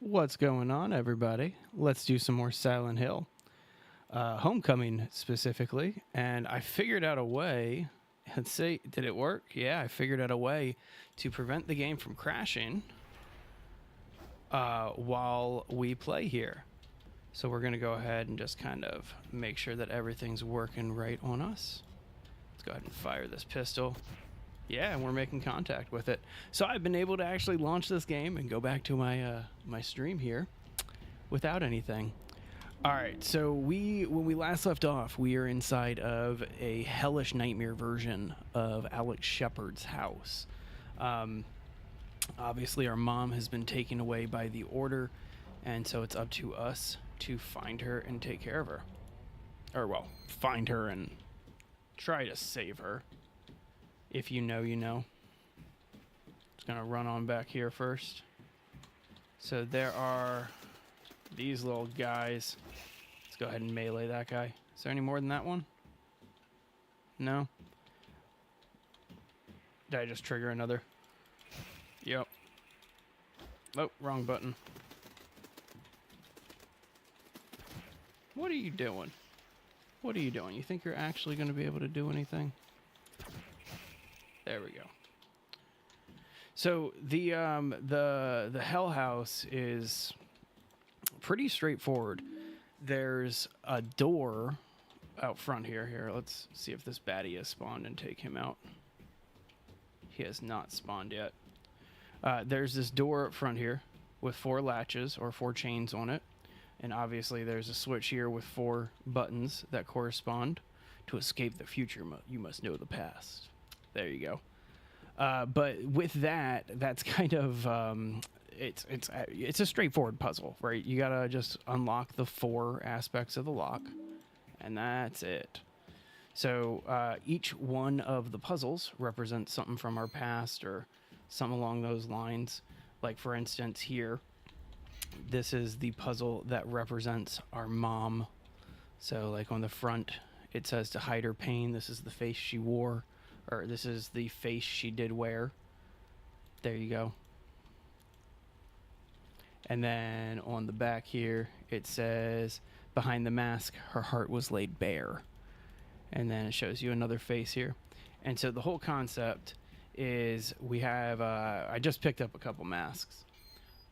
What's going on, everybody? Let's do some more Silent Hill. Homecoming specifically, and I figured out a way. Let's see, did it work? Yeah, I figured out a way to prevent the game from crashing while we play here. So we're going to go ahead and just kind of make sure that everything's working right on us. Let's go ahead and fire this pistol. Yeah, and we're making contact with it. So I've been able to actually launch this game and go back to my my stream here without anything. All right, so when we last left off, we are inside of a hellish nightmare version of Alex Shepard's house. Obviously, our mom has been taken away by the Order, and so it's up to us to find her and take care of her. Or, well, find her and try to save her. If you know, you know. Just gonna run on back here first. So there are these little guys. Let's go ahead and melee that guy. Is there any more than that one? No? Did I just trigger another? Yep. Oh, wrong button. What are you doing? What are you doing? You think you're actually going to be able to do anything? There we go. So the Hell House is pretty straightforward. There's a door out front here. Here, let's see if this baddie has spawned and take him out. He has not spawned yet. There's this door up front here with 4 latches or 4 chains on it. And obviously there's a switch here with 4 buttons that correspond. To escape the future, you must know the past. There you go. But with that, that's kind of it's a straightforward puzzle, right? You gotta just unlock the 4 aspects of the lock, and that's it. So each one of the puzzles represents something from our past or something along those lines. Like for instance, here, this is the puzzle that represents our mom. So like on the front, it says to hide her pain. This is the face she wore. Or this is the face she did wear. There you go. And then on the back here, it says, behind the mask, her heart was laid bare. And then it shows you another face here. And so the whole concept is we have, I just picked up a couple masks.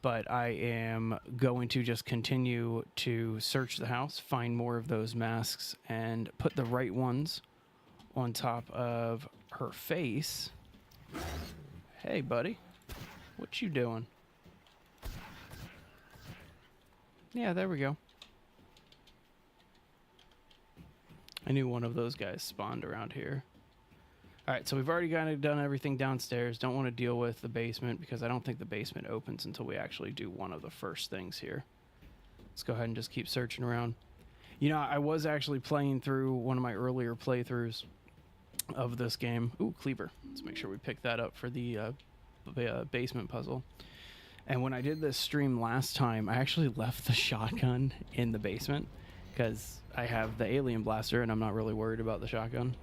But I am going to just continue to search the house, find more of those masks, and put the right ones on top of her face. Hey, buddy. What you doing? Yeah, there we go. I knew one of those guys spawned around here. Alright, so we've already kind of done everything downstairs. Don't want to deal with the basement because I don't think the basement opens until we actually do one of the first things here. Let's go ahead and just keep searching around. You know, I was actually playing through one of my earlier playthroughs of this game. Ooh, cleaver. Let's make sure we pick that up for the basement puzzle. And when I did this stream last time, I actually left the shotgun in the basement because I have the alien blaster and I'm not really worried about the shotgun.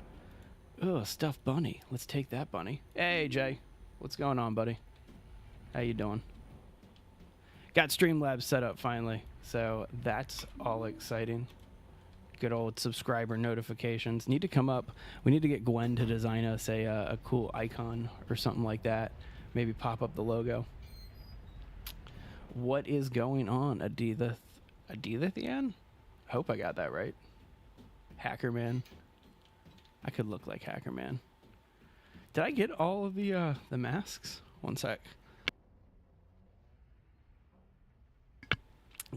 Ugh, stuffed bunny. Let's take that bunny. Hey, Jay. What's going on, buddy? How you doing? Got Streamlabs set up finally, so that's all exciting. Good old subscriber notifications. Need to come up. We need to get Gwen to design us a cool icon or something like that. Maybe pop up the logo. What is going on, Adithithian? I hope I got that right. Hackerman. I could look like Hackerman. Did I get all of the masks? One sec.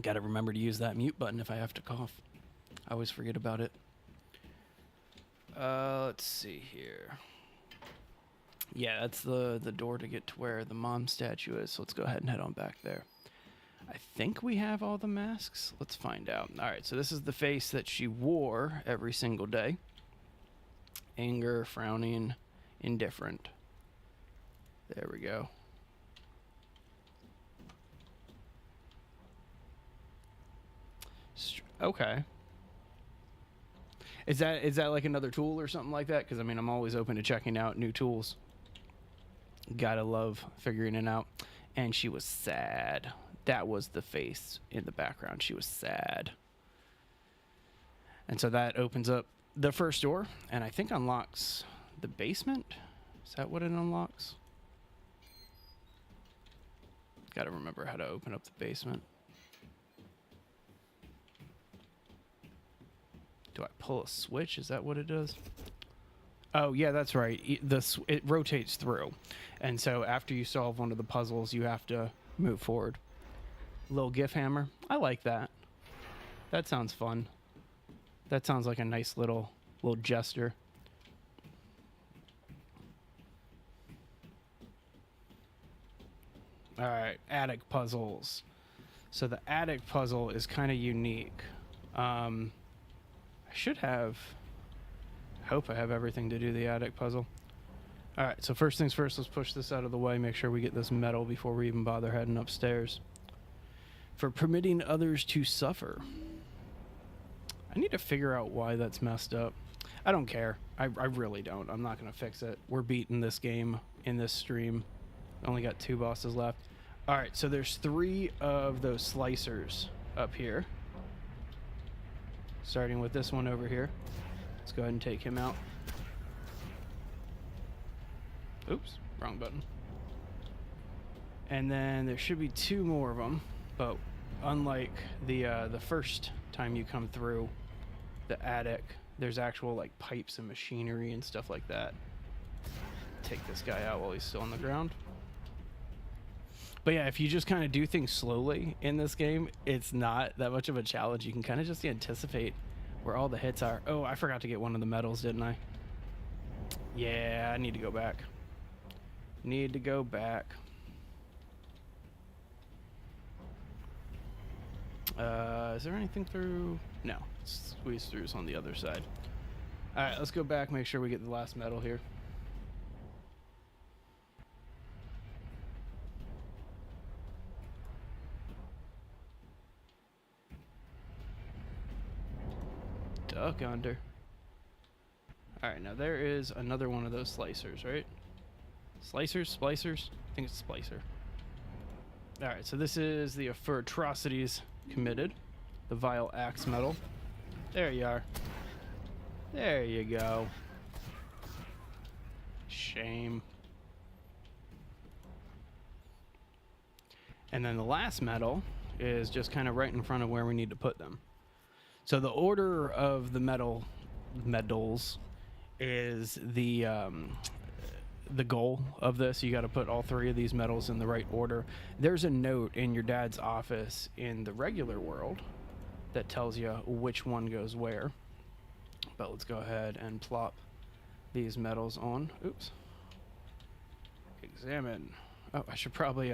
Got to remember to use that mute button if I have to cough. I always forget about it. Let's see here. Yeah, that's the door to get to where the mom statue is. So let's go ahead and head on back there. I think we have all the masks. Let's find out. All right, so this is the face that she wore every single day. Anger, frowning, indifferent. There we go. Okay. Is that like another tool or something like that? Because I mean, I'm always open to checking out new tools. Gotta love figuring it out. And she was sad. That was the face in the background. She was sad. And so that opens up the first door, and I think unlocks the basement. Is that what it unlocks? Got to remember how to open up the basement. Do I pull a switch? Is that what it does? Oh, yeah, that's right. It rotates through. And so after you solve one of the puzzles, you have to move forward. Little GIF hammer. I like that. That sounds fun. That sounds like a nice little gesture. All right, attic puzzles. So the attic puzzle is kind of unique. I hope I have everything to do the attic puzzle. All right, so first things first, let's push this out of the way, make sure we get this metal before we even bother heading upstairs. For permitting others to suffer. I need to figure out why that's messed up. I don't care. I really don't. I'm not going to fix it. We're beating this game in this stream. Only got 2 bosses left. All right, so there's 3 of those slicers up here. Starting with this one over here. Let's go ahead and take him out. Oops, wrong button. And then there should be 2 more of them, but unlike the first time you come through the attic, there's actual like pipes and machinery and stuff like that. Take this guy out while he's still on the ground. But yeah, if you just kind of do things slowly in this game, it's not that much of a challenge. You can kind of just anticipate where all the hits are. Oh, I forgot to get one of the medals, didn't I? Yeah, I need to go back. Need to go back. Is there anything through? No. Squeeze throughs on the other side. All right, let's go back, make sure we get the last medal here. Duck under. All right, now there is another one of those slicers, right? Slicers? Splicers? I think it's splicer. All right, so this is the for atrocities committed. The vile axe medal. There you are. There you go. Shame. And then the last medal is just kind of right in front of where we need to put them. So the order of the medals is the goal of this. You got to put all 3 of these medals in the right order. There's a note in your dad's office in the regular world that tells you which one goes where. But let's go ahead and plop these medals on. Oops. Examine. Oh, I should probably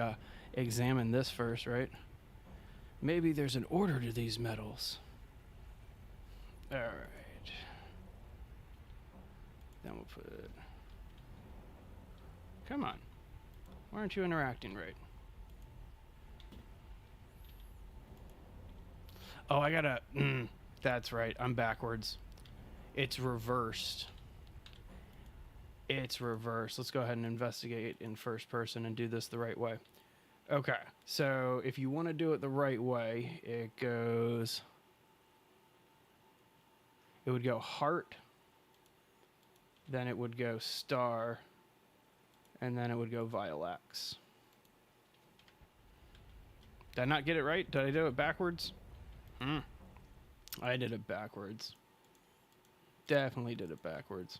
examine this first, right? Maybe there's an order to these medals. All right. Then we'll put it. Come on. Why aren't you interacting right? Oh, I gotta... that's right. I'm backwards. It's reversed. It's reversed. Let's go ahead and investigate in first person and do this the right way. Okay. So if you want to do it the right way, it goes... It would go heart. Then it would go star. And then it would go Violax. Did I not get it right? Did I do it backwards? I did it backwards. Definitely did it backwards.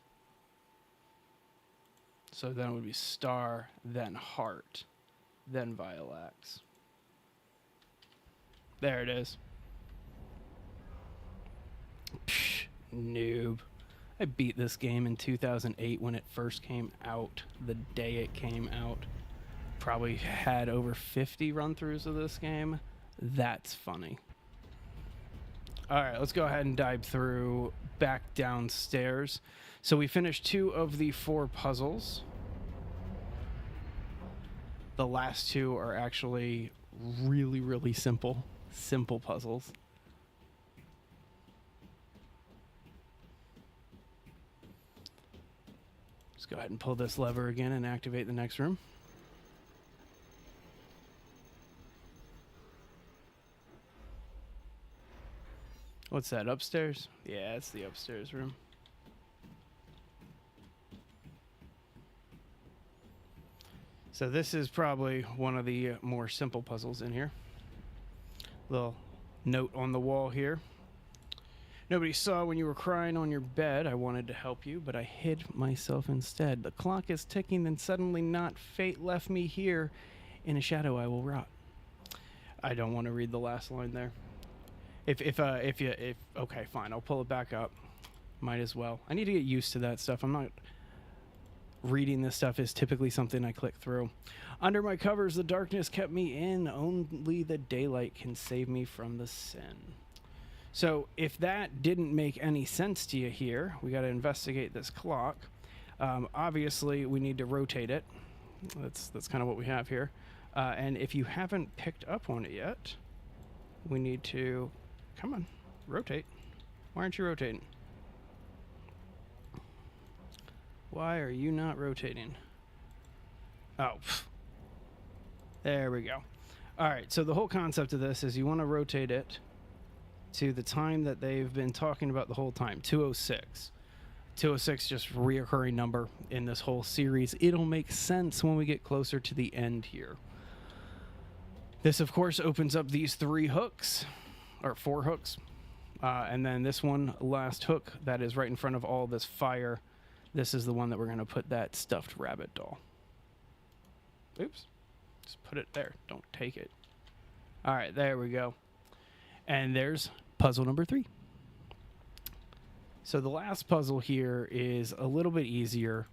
So then it would be star, then heart, then Violax. There it is. Psh, noob. I beat this game in 2008 when it first came out, the day it came out. Probably had over 50 run-throughs of this game. That's funny. All right, let's go ahead and dive through back downstairs. So we finished 2 of the 4 puzzles. The last 2 are actually really, really simple puzzles. Let's go ahead and pull this lever again and activate the next room. What's that, upstairs? Yeah, it's the upstairs room. So this is probably one of the more simple puzzles in here. Little note on the wall here. Nobody saw when you were crying on your bed. I wanted to help you, but I hid myself instead. The clock is ticking, and suddenly not fate left me here. In a shadow I will rot. I don't want to read the last line there. Okay, fine, I'll pull it back up. Might as well. I need to get used to that stuff. I'm not reading this stuff is typically something I click through. Under my covers, the darkness kept me in. Only the daylight can save me from the sin. So if that didn't make any sense to you here, we got to investigate this clock. Obviously, we need to rotate it. That's kind of what we have here. And if you haven't picked up on it yet, we need to, come on, rotate. Why aren't you rotating? Why are you not rotating? Oh, there we go. All right, so the whole concept of this is you want to rotate it to the time that they've been talking about the whole time, 206. 206, just reoccurring number in this whole series. It'll make sense when we get closer to the end here. This, of course, opens up these 3 hooks, or 4 hooks. And then this one last hook that is right in front of all this fire. This is the one that we're going to put that stuffed rabbit doll. Oops. Just put it there. Don't take it. All right, there we go. And there's puzzle number 3. So the last puzzle here is a little bit easier.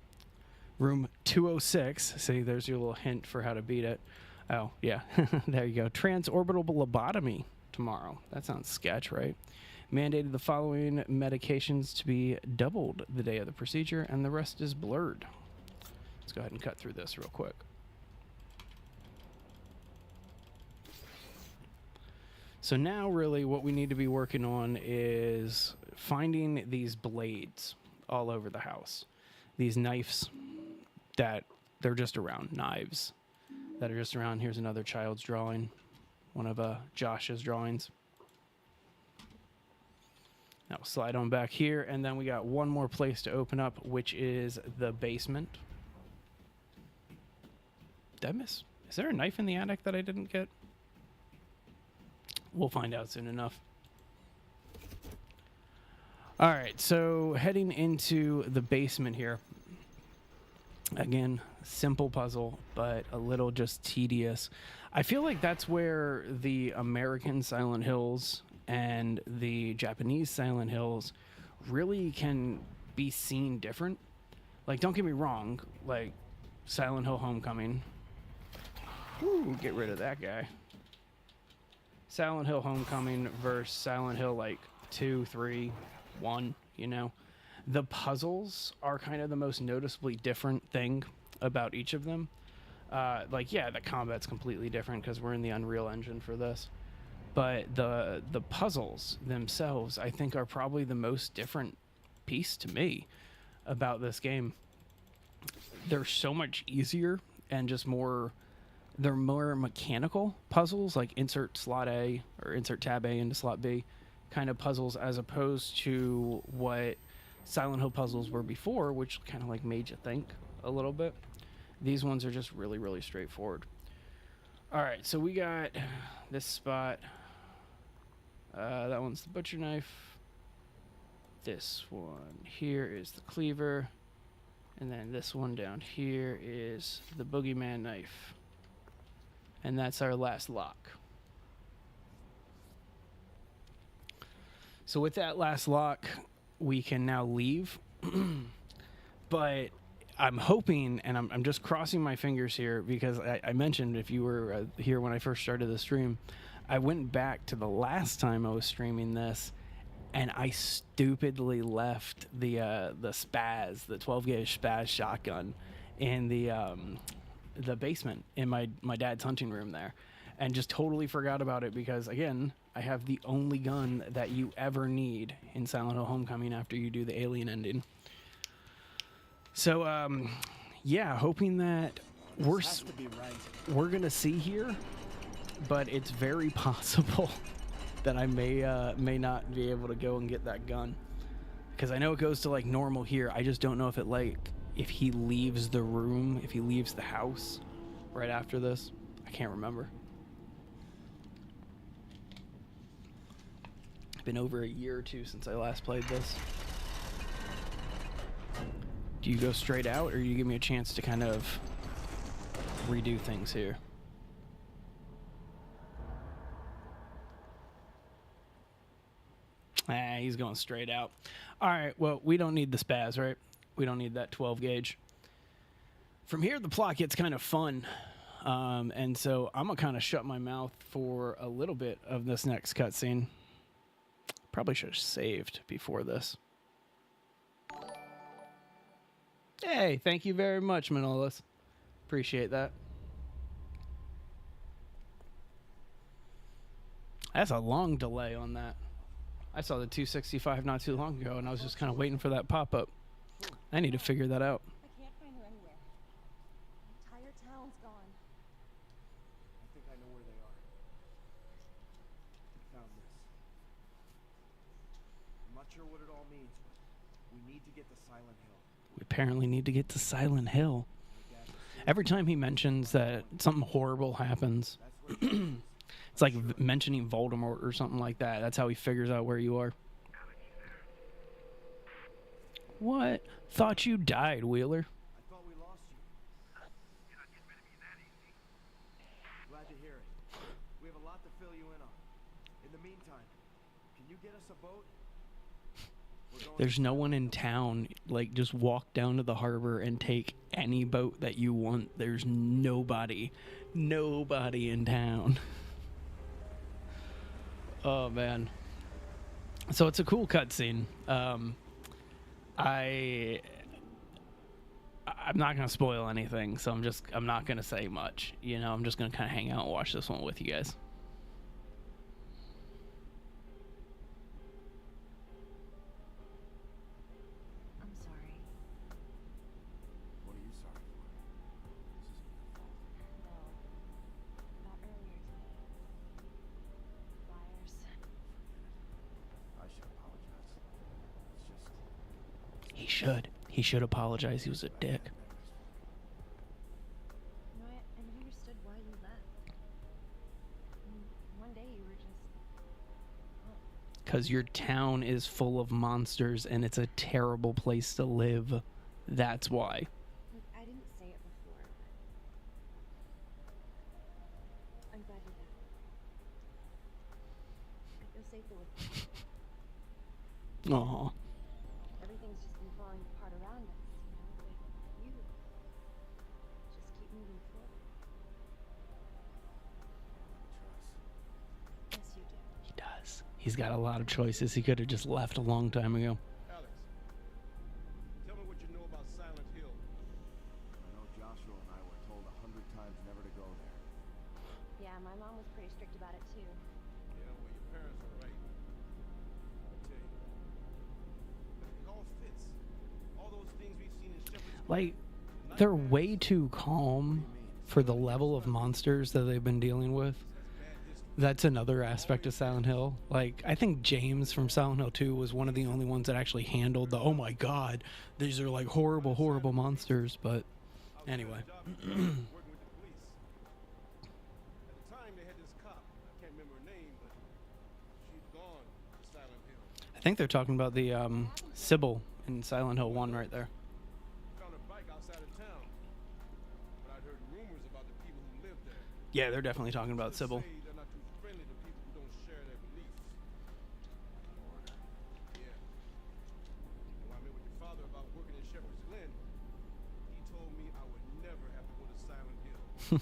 Room 206. See, there's your little hint for how to beat it. Oh, yeah. There you go. Transorbital lobotomy tomorrow. That sounds sketch, right? Mandated the following medications to be doubled the day of the procedure, and the rest is blurred. Let's go ahead and cut through this real quick. So now really what we need to be working on is finding these blades all over the house. These knives that they're just around, knives that are just around. Here's another child's drawing, one of Josh's drawings. Now we'll slide on back here, and then we got one more place to open up, which is the basement. Did I miss? Is there a knife in the attic that I didn't get? We'll find out soon enough. All right, so heading into the basement here. Again, simple puzzle, but a little just tedious. I feel like that's where the American Silent Hills and the Japanese Silent Hills really can be seen different. Like, don't get me wrong, like Silent Hill Homecoming. Ooh, get rid of that guy. Silent Hill Homecoming versus Silent Hill like 2, 3, 1, you know. The puzzles are kind of the most noticeably different thing about each of them. Like, yeah, the combat's completely different because we're in the Unreal Engine for this. But the puzzles themselves, I think, are probably the most different piece to me about this game. They're so much easier and just more... They're more mechanical puzzles, like insert slot A or insert tab A into slot B kind of puzzles, as opposed to what Silent Hill puzzles were before, which kind of like made you think a little bit. These ones are just really, really straightforward. All right, so we got this spot. That one's the butcher knife. This one here is the cleaver. And then this one down here is the boogeyman knife. And that's our last lock. So with that last lock, we can now leave. But I'm hoping, and I'm just crossing my fingers here, because I mentioned, if you were here when I first started the stream, I went back to the last time I was streaming this, and I stupidly left the Spaz, the 12-gauge Spaz shotgun, in the basement in my dad's hunting room there, and just totally forgot about it because, again, I have the only gun that you ever need in Silent Hill Homecoming after you do the alien ending. So, yeah, hoping that we're gonna see here, but it's very possible then I may not be able to go and get that gun. Because I know it goes to like normal here. I just don't know if it if he leaves the room, if he leaves the house right after this. I can't remember. It's been over a year or two since I last played this. Do you go straight out, or do you give me a chance to kind of redo things here? He's going straight out. All right, well, we don't need the spaz, right? We don't need that 12 gauge. From here, the plot gets kind of fun. And so I'm going to kind of shut my mouth for a little bit of this next cutscene. Probably should have saved before this. Hey, thank you very much, Manolis. Appreciate that. That's a long delay on that. I saw the 265 not too long ago, and I was just kind of waiting for that pop-up. I need to figure that out. I can't find her anywhere. The entire town's gone. I think I know where they are. I found this. I'm not sure what it all means, but we need to get to Silent Hill. We apparently need to get to Silent Hill. Every time he mentions that something horrible happens, it's like mentioning Voldemort or something like that. That's how he figures out where you are. What? Thought you died, Wheeler. I thought we lost you. You're not getting rid of me that easy. Glad to hear it. We have a lot to fill you in on. In the meantime, can you get us a boat? There's no one in town. Like, just walk down to the harbor and take any boat that you want. There's nobody in town. Oh, man. So it's a cool cutscene. I'm not going to spoil anything, so I'm not going to say much. You know, I'm just going to kind of hang out and watch this one with you guys. I'm sorry. What are you sorry for? This isn't your fault. No. About earlier today. Liars. I should apologize. It's just... He should. He should apologize. He was a dick. No, I never understood why you left. One day you were just... Because your town is full of monsters and it's a terrible place to live. That's why. Look, I didn't say it before, but... I'm glad you're back. I feel safer with you. Aw. Everything's just been falling apart around us, but you just keep moving forward. Trust. Yes, you do. He does. He's got a lot of choices. He could have just left a long time ago. Alex, tell me what you know about Silent Hill. I know Joshua and I were told 100 times never to go there. Yeah, my mom was pretty strict about it too. Yeah, well, your parents are right. I'll tell you. But it all fits. All those things we've seen in Shepherd's Like, they're way too calm for the level of monsters that they've been dealing with. That's another aspect of Silent Hill. Like, I think James from Silent Hill 2 was one of the only ones that actually handled the, oh my god, these are like horrible, horrible monsters. But anyway. working with the police. At the time, they had this cop. I can't remember her name, but she'd gone to Silent Hill. I think they're talking about the Sybil in Silent Hill 1 right there. Found her bike outside of town. But I'd heard rumors about the people who lived there. Yeah, they're definitely talking about Let's Sybil. say they're not too friendly to people who don't share their beliefs. Yeah. And when I met with your father about working in Shepherd's Glen, he told me I would never have to go to Silent Hill. I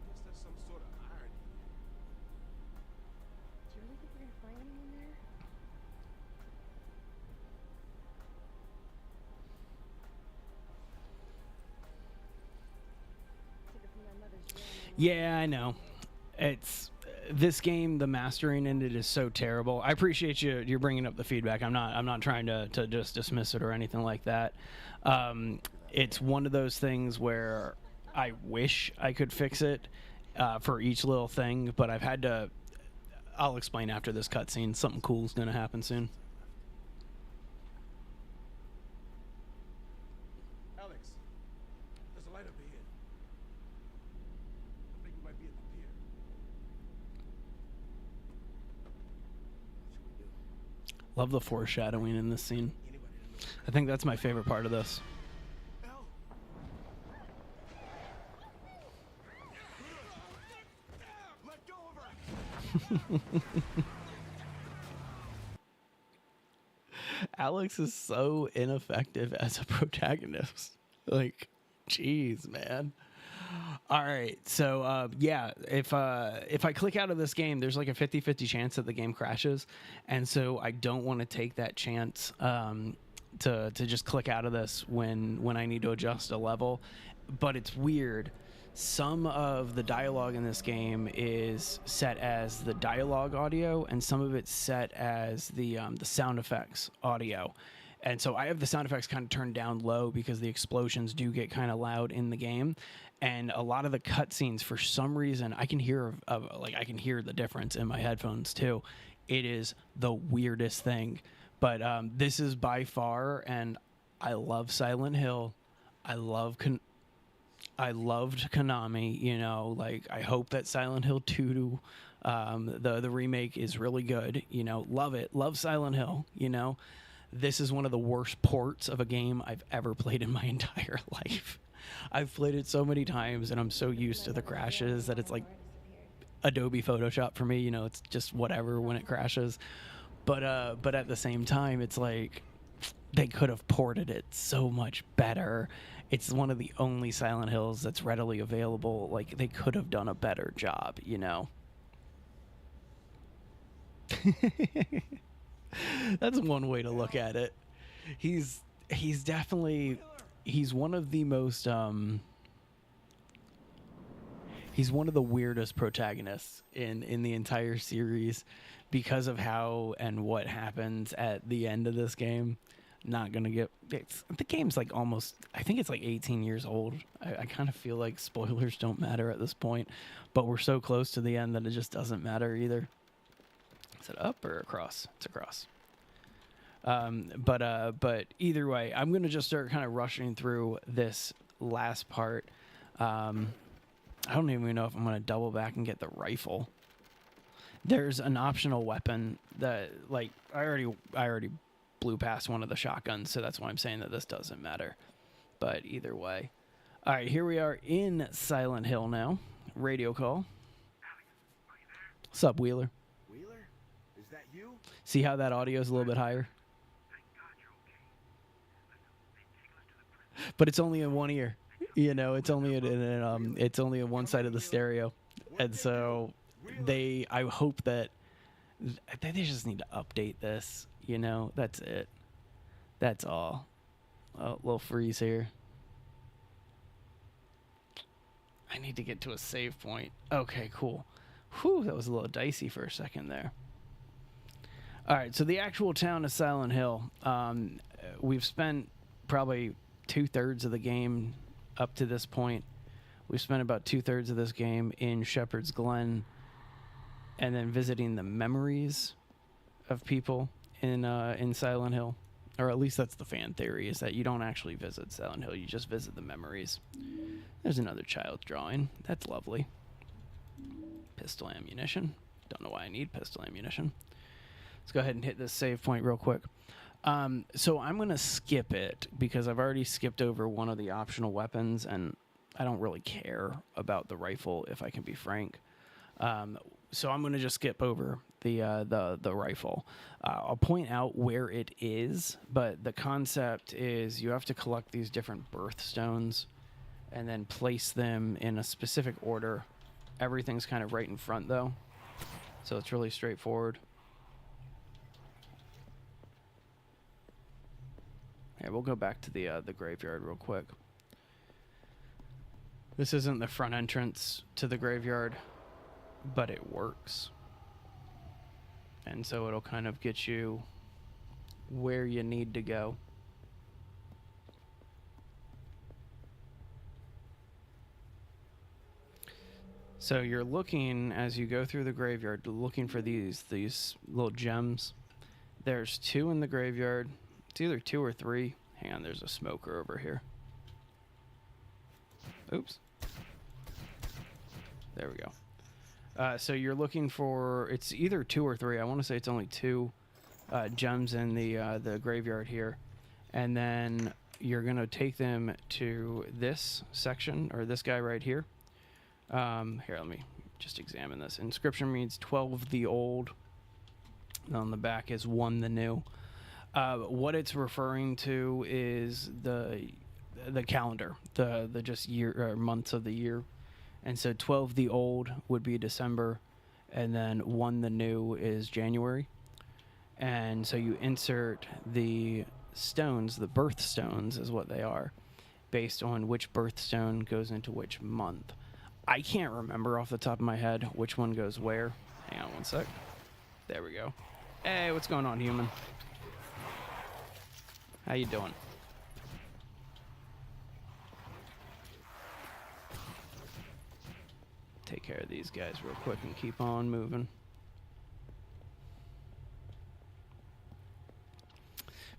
guess there's some sort of irony here. Do you really think we're gonna find anyone there? Took it from my mother's room. Yeah, I know. It's this game. The mastering in it is so terrible. I appreciate you're bringing up the feedback. I'm not trying to just dismiss it or anything like that. It's one of those things where I wish I could fix it for each little thing, but I've had to I'll explain after this cutscene. Something cool is gonna happen soon. Alex, there's a light up ahead. I think we might be at the pier. What should we do? Love the foreshadowing in this scene. Anybody that knows? I think that's my favorite part of this. Al. Let go of her! Alex is so ineffective as a protagonist. Like, jeez, man. All right, so yeah, if I click out of this game, there's like a 50-50 chance that the game crashes, and so I don't want to take that chance to just click out of this when I need to adjust a level. But it's weird. Some of the dialogue in this game is set as the dialogue audio, and some of it's set as the sound effects audio. And so I have the sound effects kind of turned down low because the explosions do get kind of loud in the game, and a lot of the cutscenes, for some reason, I can hear I can hear the difference in my headphones too. It is the weirdest thing, but this is by far, and I love Silent Hill. I loved Konami, you know, like I hope that Silent Hill 2, the remake is really good, you know, love it. Love Silent Hill, you know. This is one of the worst ports of a game I've ever played in my entire life. I've played it so many times and I'm so used to the crashes that it's like Adobe Photoshop for me, you know, it's just whatever when it crashes. But at the same time, it's like they could have ported it so much better. It's one of the only Silent Hills that's readily available. Like, they could have done a better job, you know? That's one way to look at it. He's definitely... He's one of the most... He's one of the weirdest protagonists in the entire series because of how and what happens at the end of this game. Not gonna get the game's like almost, I think it's like 18 years old. I kind of feel like spoilers don't matter at this point, but we're so close to the end that it just doesn't matter either. Is it up or across? It's across. But either way, I'm gonna just start kind of rushing through this last part. I don't even know if I'm gonna double back and get the rifle. There's an optional weapon that, like, I already blew past one of the shotguns, so that's why I'm saying that this doesn't matter. But either way. All right, here we are in Silent Hill now. Radio call. What's up, Wheeler? Wheeler? Is that you? See how that audio is a little bit higher? But it's only in one ear. You know, it's only it's only in one side of the stereo. And so I hope that they just need to update this. You know, that's it. That's all. Oh, little freeze here. I need to get to a save point. Okay, cool. Whew, that was a little dicey for a second there. All right, so the actual town of Silent Hill. We've spent probably 2/3 of the game up to this point. We've spent about 2/3 of this game in Shepherd's Glen and then visiting the memories of people in Silent Hill, or at least that's the fan theory, is that you don't actually visit Silent Hill, you just visit the memories. There's another child drawing. That's lovely. Pistol ammunition. Don't know why I need pistol ammunition. Let's go ahead and hit this save point real quick. So I'm going to skip it because I've already skipped over one of the optional weapons, and I don't really care about the rifle, if I can be frank. So I'm going to just skip over the rifle. I'll point out where it is, but the concept is you have to collect these different birthstones and then place them in a specific order. Everything's kind of right in front, though, so it's really straightforward. Yeah, we'll go back to the graveyard real quick. This isn't the front entrance to the graveyard, but it works. And so it'll kind of get you where you need to go. So you're looking as you go through the graveyard, looking for these little gems. There's 2 in the graveyard. It's either 2 or 3. Hang on, there's a smoker over here. Oops. There we go. So you're looking for, it's either 2 or 3. I want to say it's only 2 gems in the graveyard here. And then you're going to take them to this section, or this guy right here. Here, let me just examine this. Inscription reads 12 the old. And on the back is 1 the new. What it's referring to is the calendar, the just year or months of the year. And so 12 the old would be December, and then 1 the new is January. And so you insert the stones, the birthstones is what they are, based on which birthstone goes into which month. I can't remember off the top of my head which one goes where. Hang on one sec. There we go. Hey, what's going on, human? How you doing? Take care of these guys real quick and keep on moving.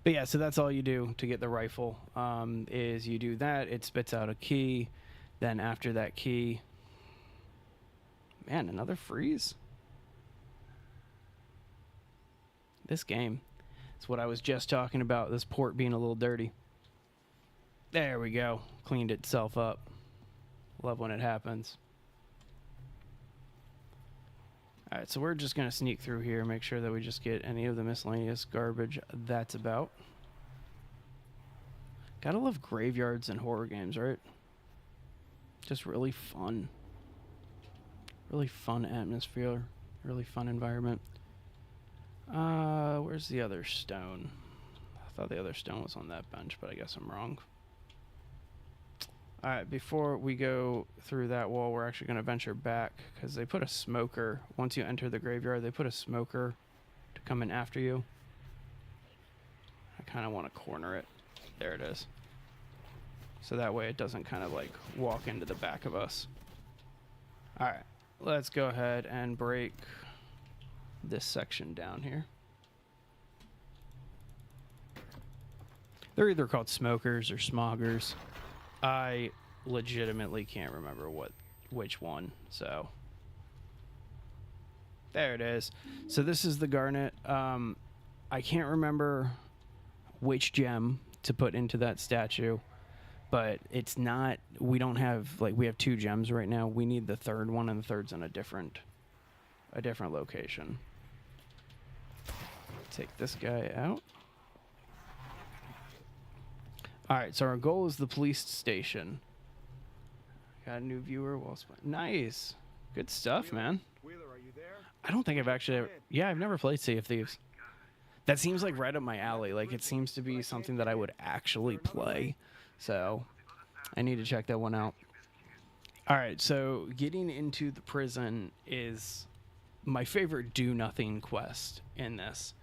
But yeah, so that's all you do to get the rifle, is you do that, it spits out a key, then after that key... Man, another freeze? This game. It's what I was just talking about, this port being a little dirty. There we go. Cleaned itself up. Love when it happens. Alright, so we're just going to sneak through here, make sure that we just get any of the miscellaneous garbage that's about. Gotta love graveyards and horror games, right? Just really fun. Really fun atmosphere. Really fun environment. Where's the other stone? I thought the other stone was on that bench, but I guess I'm wrong. Alright, before we go through that wall, we're actually going to venture back, because they put a smoker. Once you enter the graveyard, they put a smoker to come in after you. I kind of want to corner it. There it is. So that way it doesn't kind of like walk into the back of us. Alright, let's go ahead and break this section down here. They're either called smokers or smoggers. I legitimately can't remember which one, so there it is. So this is the garnet. I can't remember which gem to put into that statue, but it's not, we don't have, like, we have 2 gems right now. We need the third one, and the third's in a different location. Take this guy out. Alright, so our goal is the police station. Got a new viewer. Well, nice. Good stuff, man. Wheeler, are you there? I don't think I've actually... Yeah, I've never played Sea of Thieves. That seems like right up my alley. Like, it seems to be something that I would actually play. So, I need to check that one out. Alright, so getting into the prison is my favorite do-nothing quest in this.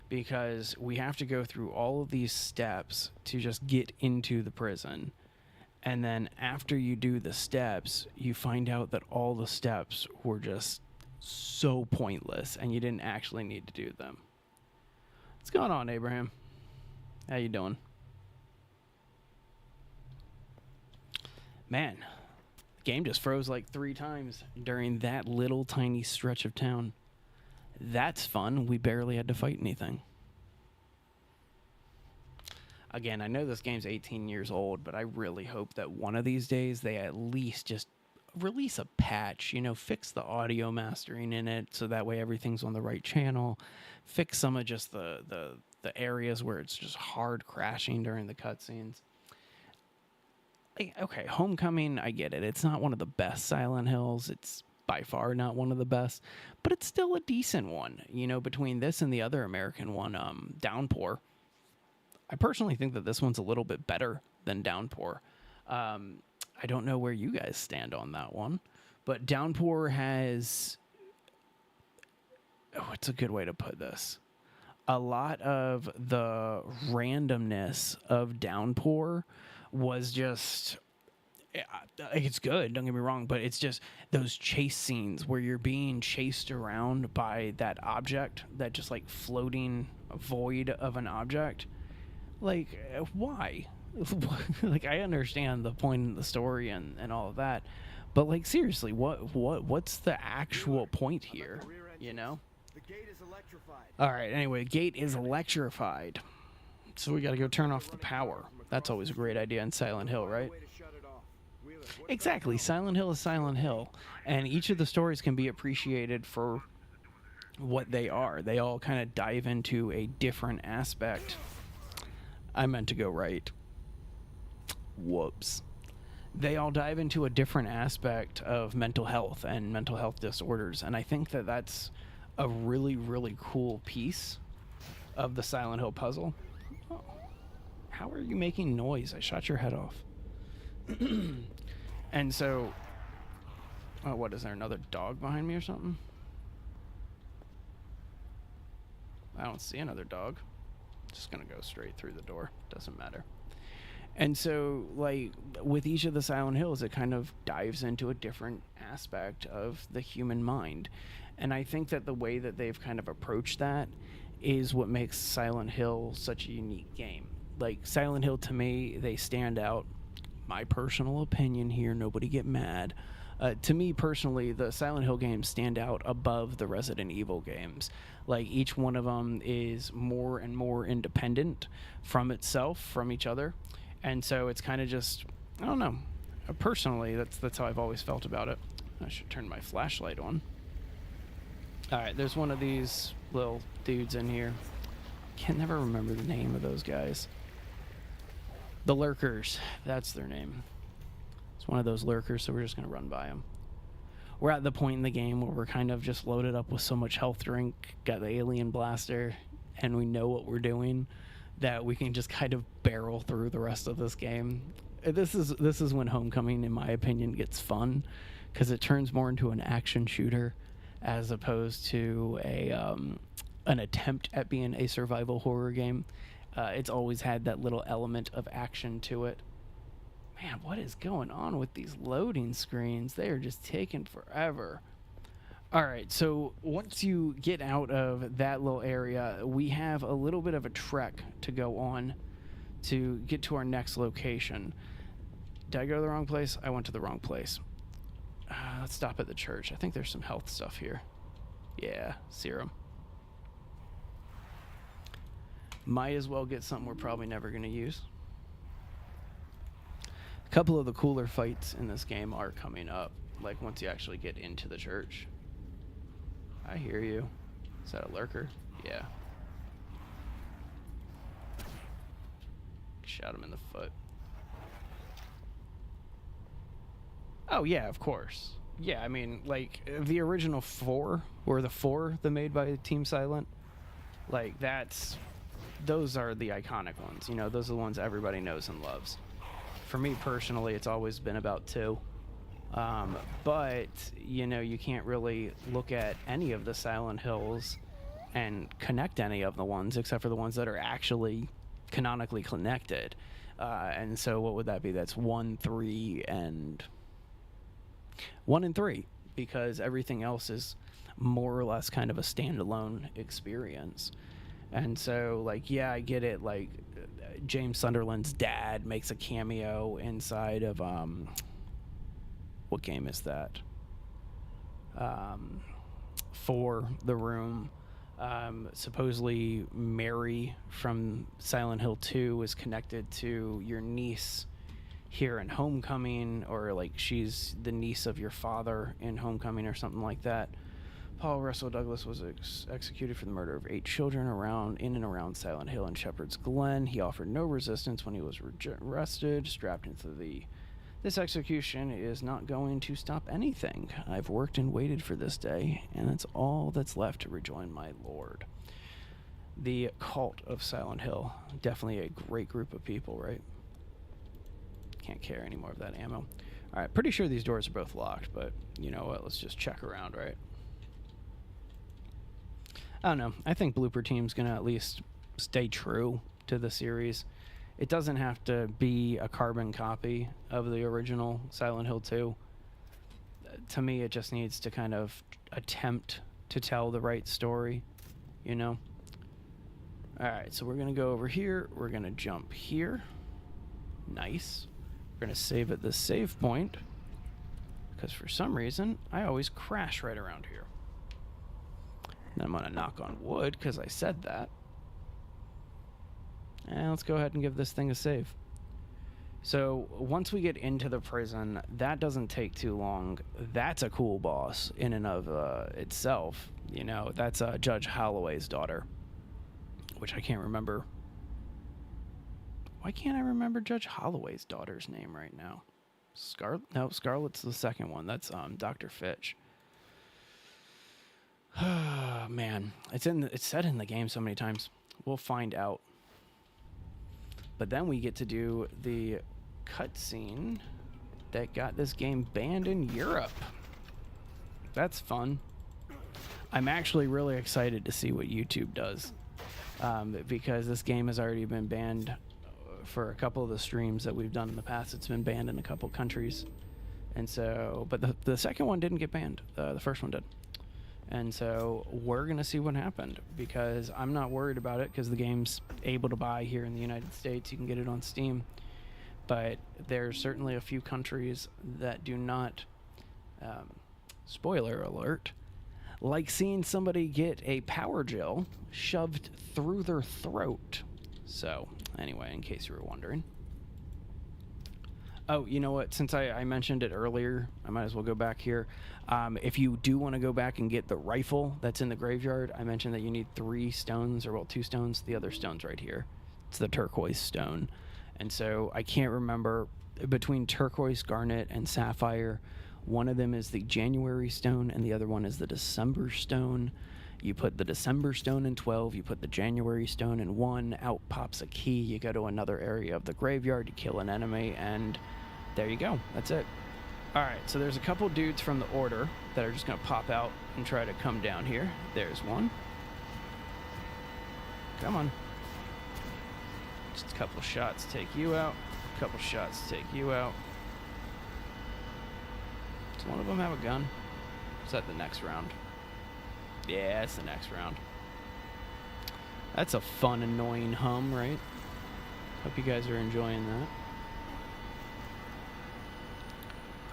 Because we have to go through all of these steps to just get into the prison. And then after you do the steps, you find out that all the steps were just so pointless and you didn't actually need to do them. What's going on, Abraham? How you doing? Man, the game just froze like 3 times during that little tiny stretch of town. That's fun. We barely had to fight anything. Again, I know this game's 18 years old, but I really hope that one of these days they at least just release a patch, you know, fix the audio mastering in it so that way everything's on the right channel, fix some of just the areas where it's just hard crashing during the cutscenes. Okay, Homecoming, I get it. It's not one of the best Silent Hills. It's by far not one of the best, but it's still a decent one. You know, between this and the other American one, Downpour, I personally think that this one's a little bit better than Downpour. I don't know where you guys stand on that one, but Downpour has... Oh, what's a good way to put this? A lot of the randomness of Downpour was just... like, it's good, don't get me wrong, but it's just those chase scenes where you're being chased around by that object, that just like floating void of an object. Like, why? Like, I understand the point in the story and all of that, but like, seriously, what's the actual point here? You know? The gate is electrified. All right. Anyway, gate is electrified, so we got to go turn off the power. That's always a great idea in Silent Hill, right? Way to shut it off. Wheeler, what Exactly. Silent Hill is Silent Hill, and each of the stories can be appreciated for what they are. They all kind of dive into a different aspect. I meant to go right. Whoops. They all dive into a different aspect of mental health and mental health disorders, and I think that that's a really, really cool piece of the Silent Hill puzzle. Oh, how are you making noise? I shot your head off. And so, oh, what is there, another dog behind me or something? I don't see another dog. Just gonna go straight through the door. Doesn't matter. And so, like, with each of the Silent Hills, it kind of dives into a different aspect of the human mind. And I think that the way that they've kind of approached that is what makes Silent Hill such a unique game. Like, Silent Hill, to me, they stand out. My personal opinion here, nobody get mad. To me personally, the Silent Hill games stand out above the Resident Evil games. Like, each one of them is more and more independent from itself, from each other. And so it's kind of just, I don't know. Personally, that's how I've always felt about it. I should turn my flashlight on. All right, there's one of these little dudes in here. Can never remember the name of those guys. The Lurkers, that's their name. It's one of those lurkers, so we're just going to run by them. We're at the point in the game where we're kind of just loaded up with so much health drink, got the alien blaster, and we know what we're doing, that we can just kind of barrel through the rest of this game. This is when Homecoming, in my opinion, gets fun, because it turns more into an action shooter as opposed to an attempt at being a survival horror game. It's always had that little element of action to it. Man, what is going on with these loading screens? They are just taking forever. All right, so once you get out of that little area, we have a little bit of a trek to go on to get to our next location. Did I go to the wrong place? I went to the wrong place. Let's stop at the church. I think there's some health stuff here. Yeah, serum. Might as well get something we're probably never going to use. A couple of the cooler fights in this game are coming up, like once you actually get into the church. I hear you. Is that a lurker? Yeah. Shot him in the foot. Oh, yeah, of course. Yeah, I mean, like, the original 4, or the 4 that made by Team Silent, like, those are the iconic ones. You know, those are the ones everybody knows and loves. For me personally, it's always been about 2. But, you know, you can't really look at any of the Silent Hills and connect any of the ones except for the ones that are actually canonically connected. And so what would that be? That's 1, 3, and 3, because everything else is more or less kind of a standalone experience. And so, like, yeah, I get it. Like, James Sunderland's dad makes a cameo inside of, what game is that? 4, The Room. Supposedly Mary from Silent Hill 2 is connected to your niece here in Homecoming, or like she's the niece of your father in Homecoming or something like that. Paul Russell Douglas was executed for the murder of 8 children in and around Silent Hill and Shepherd's Glen. He offered no resistance when he was arrested, strapped into the... This execution is not going to stop anything. I've worked and waited for this day, and that's all that's left to rejoin my lord. The cult of Silent Hill. Definitely a great group of people, right? Can't carry any more of that ammo. All right, pretty sure these doors are both locked, but you know what? Let's just check around, right? I don't know. I think Blooper Team's going to at least stay true to the series. It doesn't have to be a carbon copy of the original Silent Hill 2. To me, it just needs to kind of attempt to tell the right story, you know? Alright, so we're going to go over here. We're going to jump here. Nice. We're going to save at this save point, because for some reason, I always crash right around here. And I'm going to knock on wood, because I said that. And let's go ahead and give this thing a save. So once we get into the prison, that doesn't take too long. That's a cool boss in and of itself. You know, that's Judge Holloway's daughter, which I can't remember. Why can't I remember Judge Holloway's daughter's name right now? No, Scarlett's the second one. That's Dr. Fitch. Man, it's said in the game so many times. We'll find out. But then we get to do the cutscene that got this game banned in Europe. That's fun. I'm actually really excited to see what YouTube does, because this game has already been banned for a couple of the streams that we've done in the past. It's been banned in a couple countries, and so, but the second one didn't get banned. The first one did. And so we're going to see what happened, because I'm not worried about it, because the game's able to buy here in the United States. You can get it on Steam. But there's certainly a few countries that do not, spoiler alert, like seeing somebody get a power gel shoved through their throat. So, anyway, in case you were wondering. Oh, you know what? Since I mentioned it earlier, I might as well go back here. If you do want to go back and get the rifle that's in the graveyard, I mentioned that you need 3 stones, or well, 2 stones. The other stone's right here. It's the turquoise stone. And so I can't remember, between turquoise, garnet, and sapphire, one of them is the January stone and the other one is the December stone. You put the December stone in 12, you put the January stone in 1, out pops a key, you go to another area of the graveyard, you kill an enemy, and there you go. That's it. Alright, so there's a couple dudes from the Order that are just going to pop out and try to come down here. There's one. Come on. Just a couple shots take you out. A couple shots take you out. Does one of them have a gun? Is that the next round? Yeah, it's the next round. That's a fun, annoying hum, right? Hope you guys are enjoying that.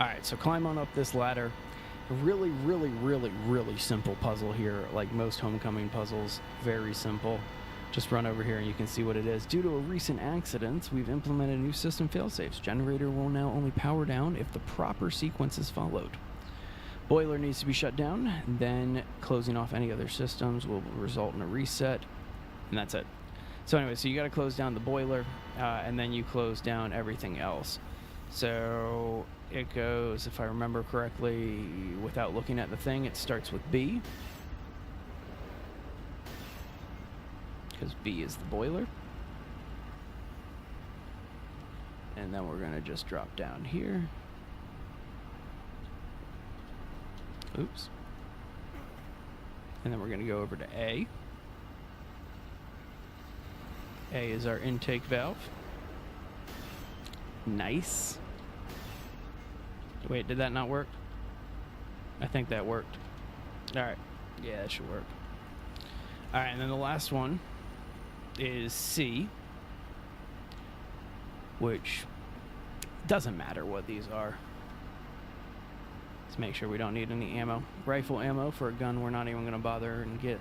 Alright, so climb on up this ladder. Really, really, really, really simple puzzle here. Like most Homecoming puzzles, very simple. Just run over here and you can see what it is. Due to a recent accident, we've implemented new system failsafes. Generator will now only power down if the proper sequence is followed. Boiler needs to be shut down, then closing off any other systems will result in a reset, and that's it. So anyway, so you got to close down the boiler, and then you close down everything else. So it goes, if I remember correctly, without looking at the thing, it starts with B, because B is the boiler. And then we're going to just drop down here. Oops. And then we're going to go over to A. A is our intake valve. Nice. Wait, did that not work? I think that worked. Alright. Yeah, that should work. Alright, and then the last one is C, which doesn't matter what these are. Let's make sure we don't need any ammo. Rifle ammo for a gun we're not even going to bother and get.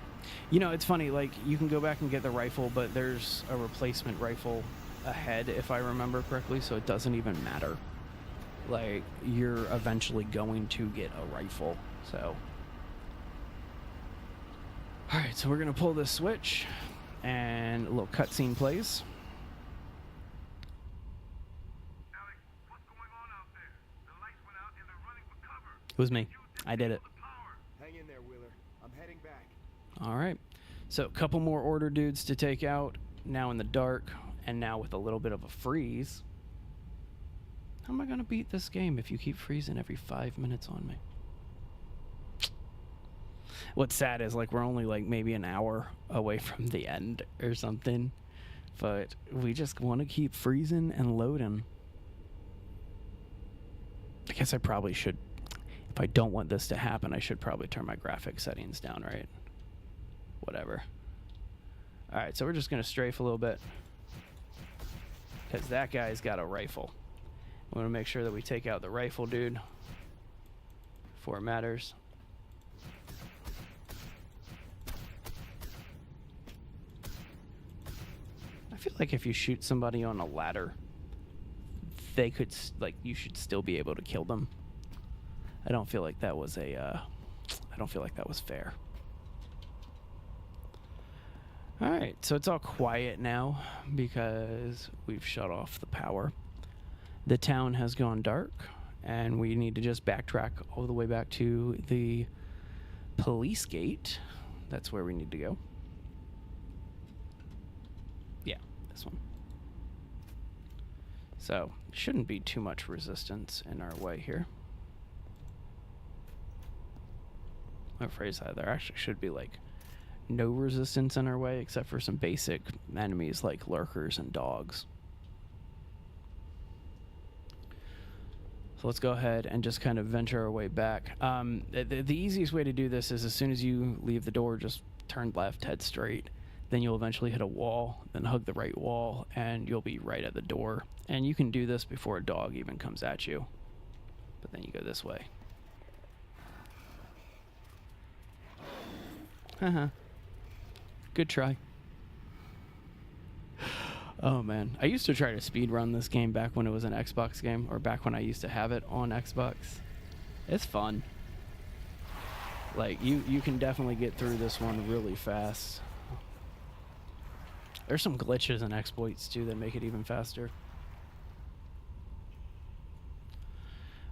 You know, it's funny, like, you can go back and get the rifle, but there's a replacement rifle ahead, if I remember correctly, so it doesn't even matter. Like, you're eventually going to get a rifle, so. Alright, so we're going to pull this switch, and a little cutscene plays. It was me. I did it. Hang in there, Wheeler. I'm heading back. All right. So a couple more Order dudes to take out. Now in the dark, and now with a little bit of a freeze. How am I going to beat this game if you keep freezing every 5 minutes on me? What's sad is, like, we're only, like, maybe an hour away from the end or something But we just want to keep freezing and loading. I guess I probably should, if I don't want this to happen, I should probably turn my graphic settings down, right? Whatever. Alright, so we're just going to strafe a little bit. Because that guy's got a rifle. We want to make sure that we take out the rifle dude before it matters. I feel like if you shoot somebody on a ladder, they could, like, you should still be able to kill them. I don't feel like that was I don't feel like that was fair. Alright, so it's all quiet now because we've shut off the power. The town has gone dark, and we need to just backtrack all the way back to the police gate. That's where we need to go. Yeah, this one. So, shouldn't be too much resistance in our way here. I'll phrase that. There actually should be, like, no resistance in our way except for some basic enemies like lurkers and dogs. So let's go ahead and just kind of venture our way back. The easiest way to do this is as soon as you leave the door, just turn left, head straight. Then you'll eventually hit a wall, then hug the right wall, and you'll be right at the door. And you can do this before a dog even comes at you. But then you go this way. Haha. Good try. Oh man, I used to try to speed run this game back when it was an Xbox game, or back when I used to have it on Xbox. It's fun. Like, you can definitely get through this one really fast. There's some glitches and exploits too that make it even faster.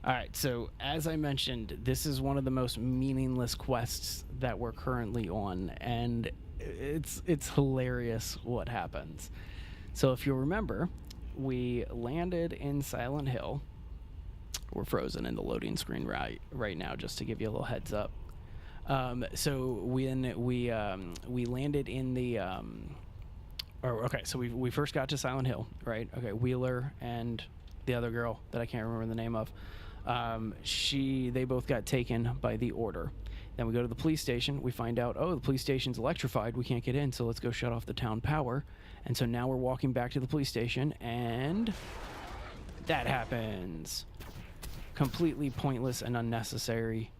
Alright, so as I mentioned, this is one of the most meaningless quests that we're currently on, and it's hilarious what happens. So if you'll remember, we landed in Silent Hill. We're frozen in the loading screen right now, just to give you a little heads up. So when we landed in the so we first got to Silent Hill, right? Okay, Wheeler and the other girl that I can't remember the name of. They both got taken by the Order. Then we go to the police station. We find out, oh, the police station's electrified. We can't get in, so let's go shut off the town power. And so now we're walking back to the police station, and that happens. Completely pointless and unnecessary.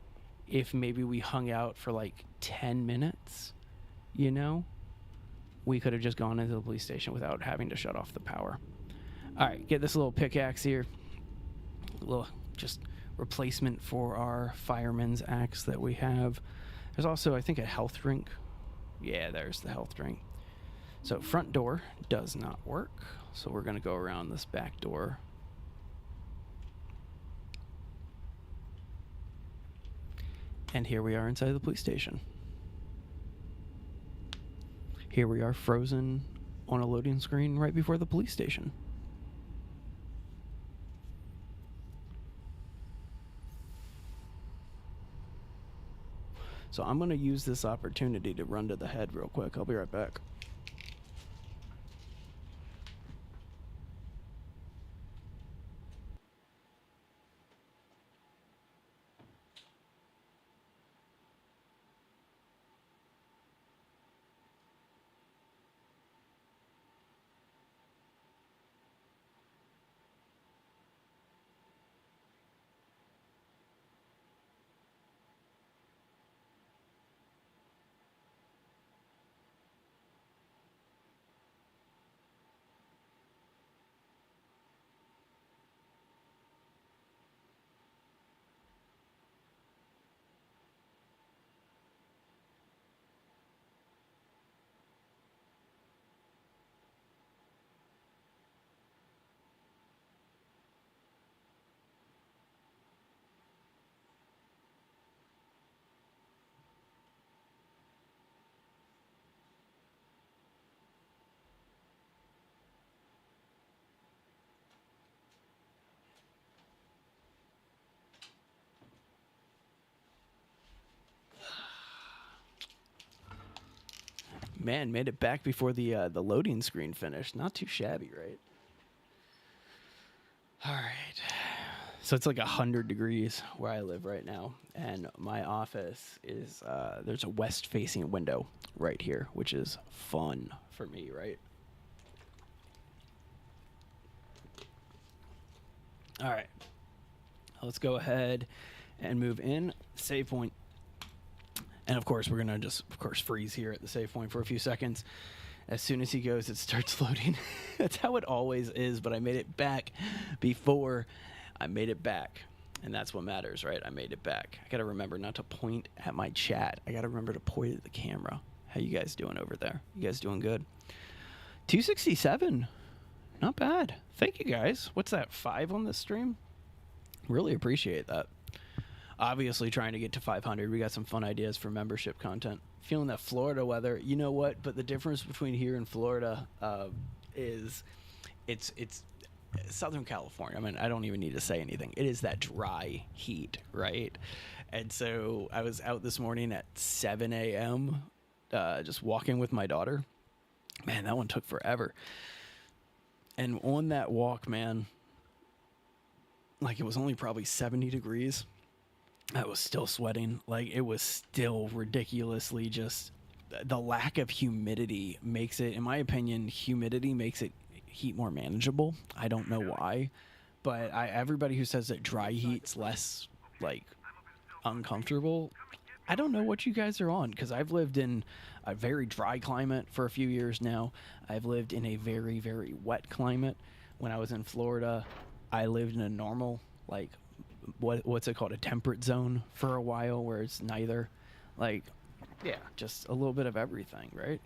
If maybe we hung out for like 10 minutes, you know, we could have just gone into the police station without having to shut off the power. All right, get this little pickaxe here. A little just replacement for our fireman's axe that we have. There's also, I think, a health drink. Yeah, there's the health drink. So front door does not work. So we're going to go around this back door. And here we are inside the police station. Here we are frozen on a loading screen right before the police station. So I'm going to use this opportunity to run to the head real quick. I'll be right back. Man, made it back before the loading screen finished. Not too shabby, right? All right. So it's like 100 degrees where I live right now, and my office is there's a west-facing window right here, which is fun for me, right? All right. Let's go ahead and move in. Save point. And of course, we're going to just, of course, freeze here at the save point for a few seconds. As soon as he goes, it starts loading. That's how it always is, but I made it back before I made it back. And that's what matters, right? I made it back. I got to remember not to point at my chat. I got to remember to point at the camera. How you guys doing over there? You guys doing good? 267. Not bad. Thank you, guys. What's that, 5 on this stream? Really appreciate that. Obviously trying to get to 500. We got some fun ideas for membership content. Feeling that Florida weather. You know what? But the difference between here and Florida is it's Southern California. I mean, I don't even need to say anything. It is that dry heat, right? And so I was out this morning at 7 a.m. Just walking with my daughter. Man, that one took forever. And on that walk, man, like it was only probably 70 degrees. I was still sweating. Like it was still ridiculously just the lack of humidity makes it, in my opinion, humidity makes it heat more manageable. I don't know why, but everybody who says that dry heat's less like uncomfortable, I don't know what you guys are on, because I've lived in a very dry climate for a few years now. I've lived in a very, very wet climate. When I was in Florida, I lived in a normal, like, what's it called, a temperate zone for a while, where it's neither. Like, yeah, just a little bit of everything, right?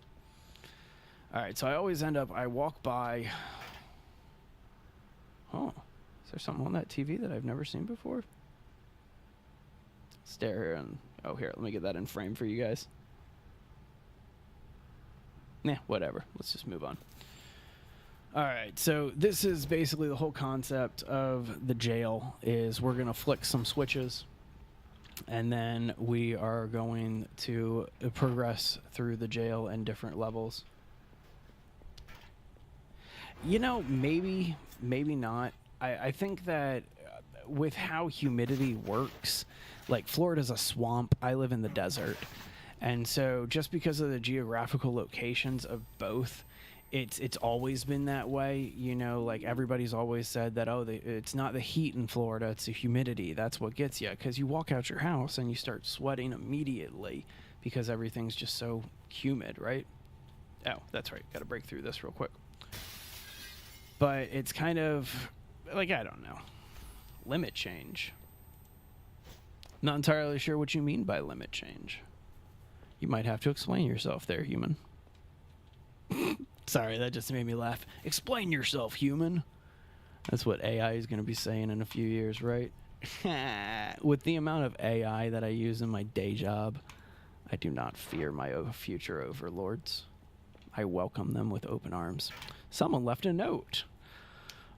All right, so I always end up, I walk by. Oh, is there something on that TV that I've never seen before? Stare here and, oh, here, let me get that in frame for you guys. Nah, whatever. Let's just move on. All right, so this is basically the whole concept of the jail is we're going to flick some switches, and then we are going to progress through the jail in different levels. You know, maybe not. I think that with how humidity works, like Florida's a swamp. I live in the desert. And so just because of the geographical locations of both, it's always been that way. You know, like everybody's always said that, oh, it's not the heat in Florida, it's the humidity. That's what gets you. Because you walk out your house and you start sweating immediately because everything's just so humid, right? Oh, that's right. Got to break through this real quick. But it's kind of, like, I don't know. Limit change. Not entirely sure what you mean by limit change. You might have to explain yourself there, human. Sorry, that just made me laugh. Explain yourself, human. That's what AI is going to be saying in a few years, right? With the amount of AI that I use in my day job, I do not fear my future overlords. I welcome them with open arms. Someone left a note.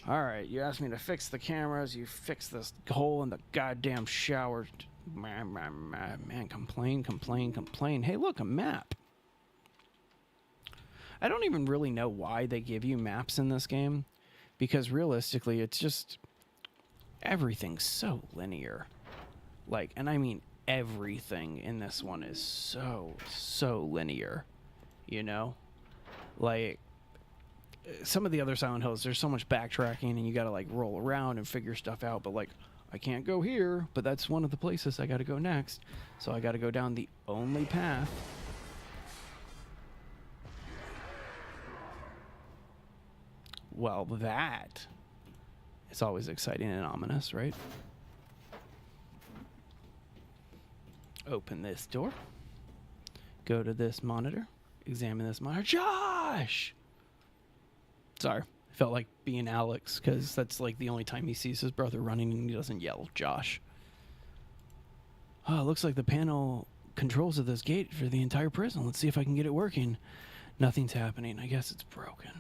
All right, you asked me to fix the cameras. You fix this hole in the goddamn shower. Man, complain. Hey, look, a map. I don't even really know why they give you maps in this game, because realistically, it's just everything's so linear. Like, and I mean everything in this one is so linear, you know? Like, some of the other Silent Hills, there's so much backtracking and you gotta like roll around and figure stuff out, but like, I can't go here, but that's one of the places I gotta go next. So I gotta go down the only path. Well, that is always exciting and ominous, right? Open this door. Go to this monitor. Examine this monitor. Josh! Sorry. I felt like being Alex, because that's like the only time he sees his brother running and he doesn't yell, Josh. Oh, it looks like the panel controls of this gate for the entire prison. Let's see if I can get it working. Nothing's happening. I guess it's broken.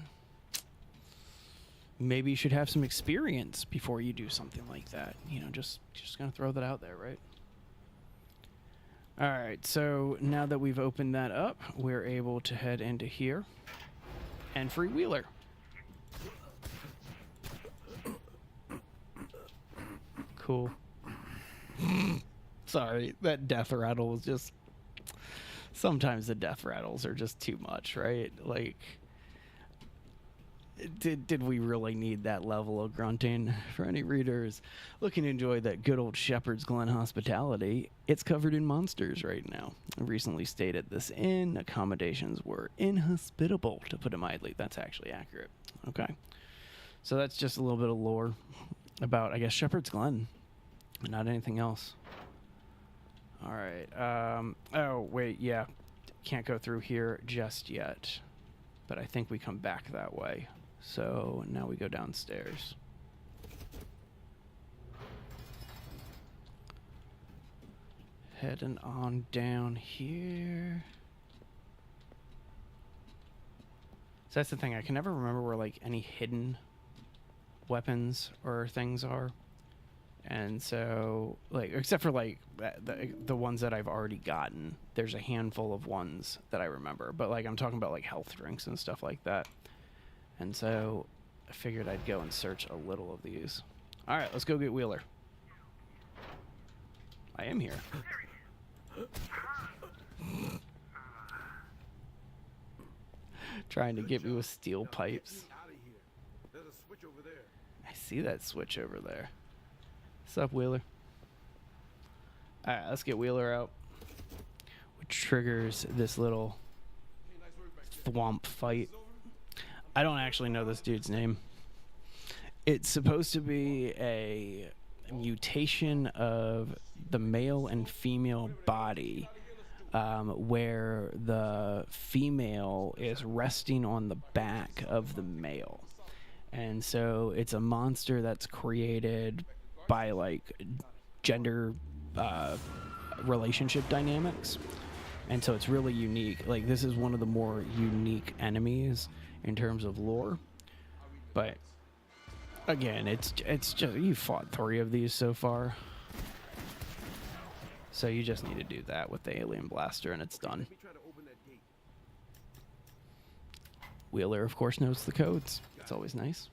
Maybe you should have some experience before you do something like that. You know, just gonna throw that out there, right? All right, so now that we've opened that up, we're able to head into here and free Wheeler. Cool. Sorry, that death rattle was just... Sometimes the death rattles are just too much, right? Like, did we really need that level of grunting? For any readers looking to enjoy that good old Shepherd's Glen hospitality, it's covered in monsters right now. I recently stayed at this inn. Accommodations were inhospitable, to put it mildly. That's actually accurate. Okay. So that's just a little bit of lore about, I guess, Shepherd's Glen. Not anything else. All right. Oh, wait, yeah. Can't go through here just yet. But I think we come back that way. So now we go downstairs. Heading on down here. So that's the thing. I can never remember where, like, any hidden weapons or things are. And so, like, except for, like, the ones that I've already gotten, there's a handful of ones that I remember. But, like, I'm talking about, like, health drinks and stuff like that. And so I figured I'd go and search a little of these. All right, let's go get Wheeler. I am here. Trying to get me with steel pipes. Out of here. There's a switch over there. I see that switch over there. What's up, Wheeler? All right, let's get Wheeler out. Which triggers this little Hey, nice work back there. thwomp fight. It's over? I don't actually know this dude's name. It's supposed to be a mutation of the male and female body, where the female is resting on the back of the male. And so it's a monster that's created by, like, gender relationship dynamics. And so it's really unique. Like, this is one of the more unique enemies in terms of lore. But again, it's just, you fought 3 of these so far. So you just need to do that with the alien blaster and it's done. Let me try to open that gate. Wheeler, of course, knows the codes. It's always nice.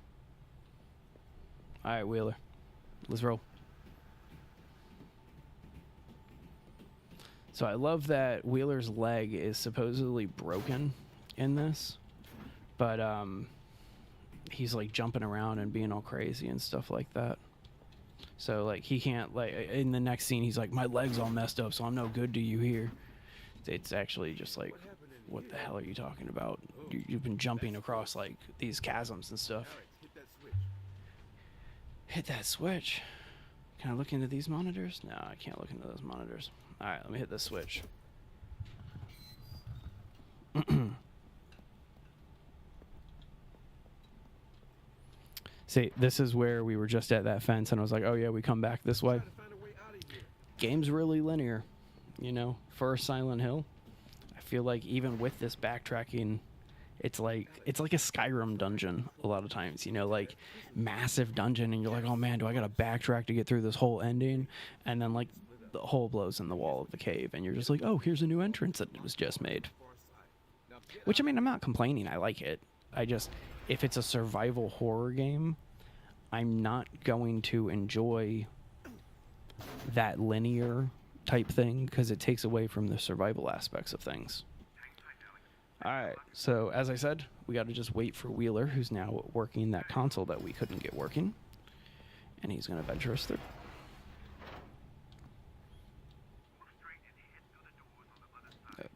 All right, Wheeler. Let's roll. So I love that Wheeler's leg is supposedly broken in this. But he's, like, jumping around and being all crazy and stuff like that. So, like, he can't, like, in the next scene, he's like, my leg's all messed up, so I'm no good to you here. It's actually just like, what the hell are you talking about? You've been jumping across, like, these chasms and stuff. All right, hit that switch. Hit that switch. Can I look into these monitors? No, I can't look into those monitors. All right, let me hit the switch. See, this is where we were just at that fence, and I was like, oh yeah, we come back this way. Try to find a way out of here. Game's really linear, you know, for Silent Hill. I feel like even with this backtracking, it's like a Skyrim dungeon a lot of times, you know, like massive dungeon, and you're like, oh man, do I gotta backtrack to get through this whole ending? And then, like, the hole blows in the wall of the cave, and you're just like, oh, here's a new entrance that was just made. Far side. Now get Which, I mean, I'm not complaining. I like it. I just, if it's a survival horror game, I'm not going to enjoy that linear type thing because it takes away from the survival aspects of things. All right. So, as I said, we got to just wait for Wheeler, who's now working that console that we couldn't get working. And he's going to venture us through.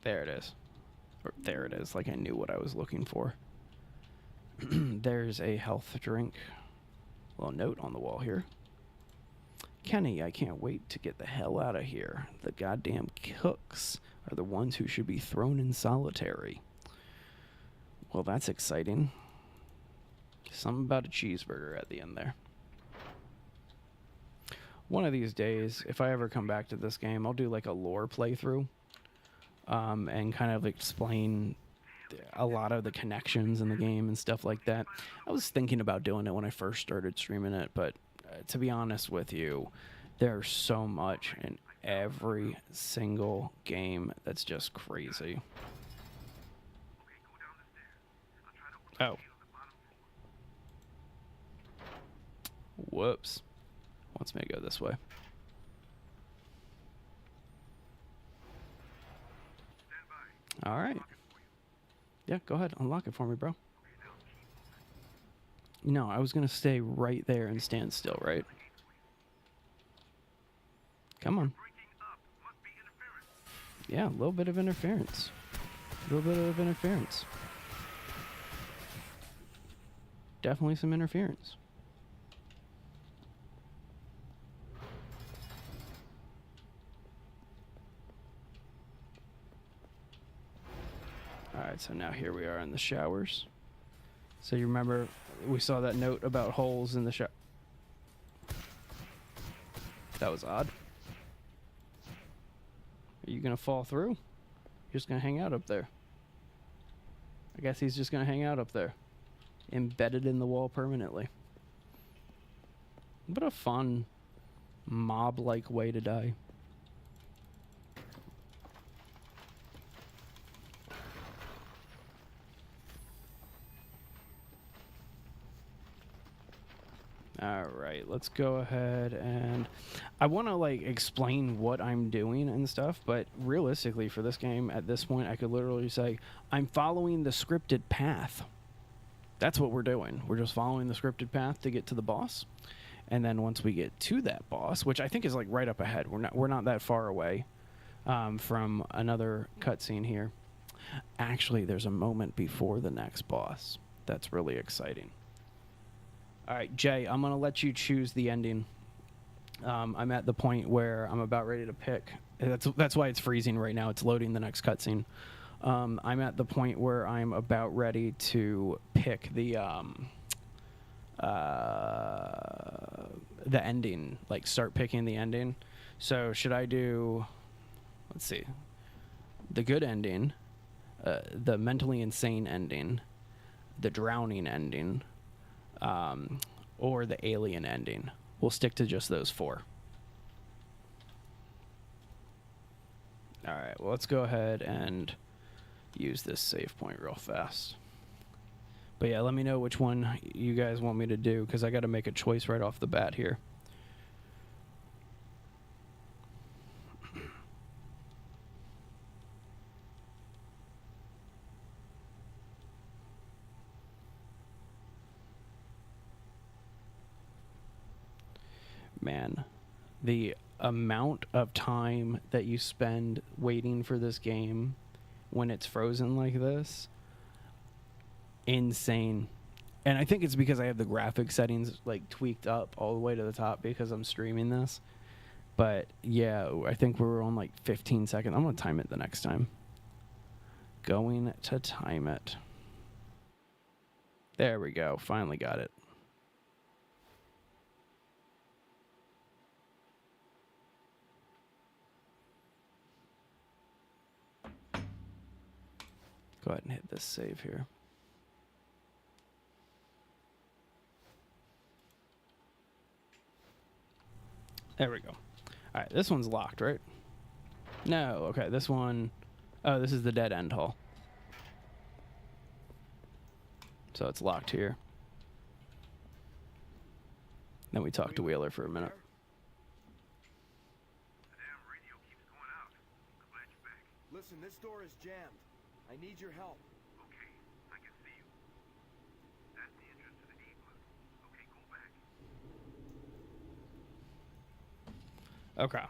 There it is. Or there it is, like I knew what I was looking for. There's a health drink. Little note on the wall here. Kenny, I can't wait to get the hell out of here. The goddamn cooks are the ones who should be thrown in solitary. Well, that's exciting. Something about a cheeseburger at the end there. One of these days, if I ever come back to this game, I'll do like a lore playthrough. And kind of explain a lot of the connections in the game and stuff like that. I was thinking about doing it when I first started streaming it, but to be honest with you, there's so much every single game. That's just crazy. Oh. Whoops. Wants me to go this way. All right. Yeah, go ahead. Unlock it for me, bro. No, I was going to stay right there and stand still, right? Come on. Yeah, a little bit of interference. A little bit of interference. Definitely some interference. Alright, so now here we are in the showers. So you remember we saw that note about holes in the shower. That was odd. Are you gonna fall through? You're just gonna hang out up there. I guess he's just gonna hang out up there. Embedded in the wall permanently. What a fun mob-like way to die. All right, let's go ahead and I want to like explain what I'm doing and stuff, but realistically for this game at this point, I could literally say I'm following the scripted path. That's what we're doing. We're just following the scripted path to get to the boss. And then once we get to that boss, which I think is like right up ahead, we're not that far away from another cutscene here. Actually, there's a moment before the next boss. That's really exciting. All right, Jay, I'm going to let you choose the ending. I'm at the point where I'm about ready to pick. That's why it's freezing right now. It's loading the next cutscene. I'm at the point where I'm about ready to pick the ending, like start picking the ending. So should I do, let's see, the good ending, the mentally insane ending, the drowning ending, or the alien ending? We'll stick to just those four. All right, well, let's go ahead and use this save point real fast. But yeah, let me know which one you guys want me to do, because I got to make a choice right off the bat here. Man, the amount of time that you spend waiting for this game when it's frozen like this, insane. And I think it's because I have the graphic settings like tweaked up all the way to the top because I'm streaming this. But yeah, I think we were on like 15 seconds. I'm gonna time it the next time. Going to time it. There we go. Finally got it. Go ahead and hit this save here. There we go. All right, this one's locked, right? No, okay, this one... Oh, this is the dead end hall. So it's locked here. Then we talk to Wheeler for a minute. The damn radio keeps going out. I'm glad you're back. Listen, this door is jammed. I need your help. Okay, I can see you. That's the entrance to the igloo. Okay, go back. Okay.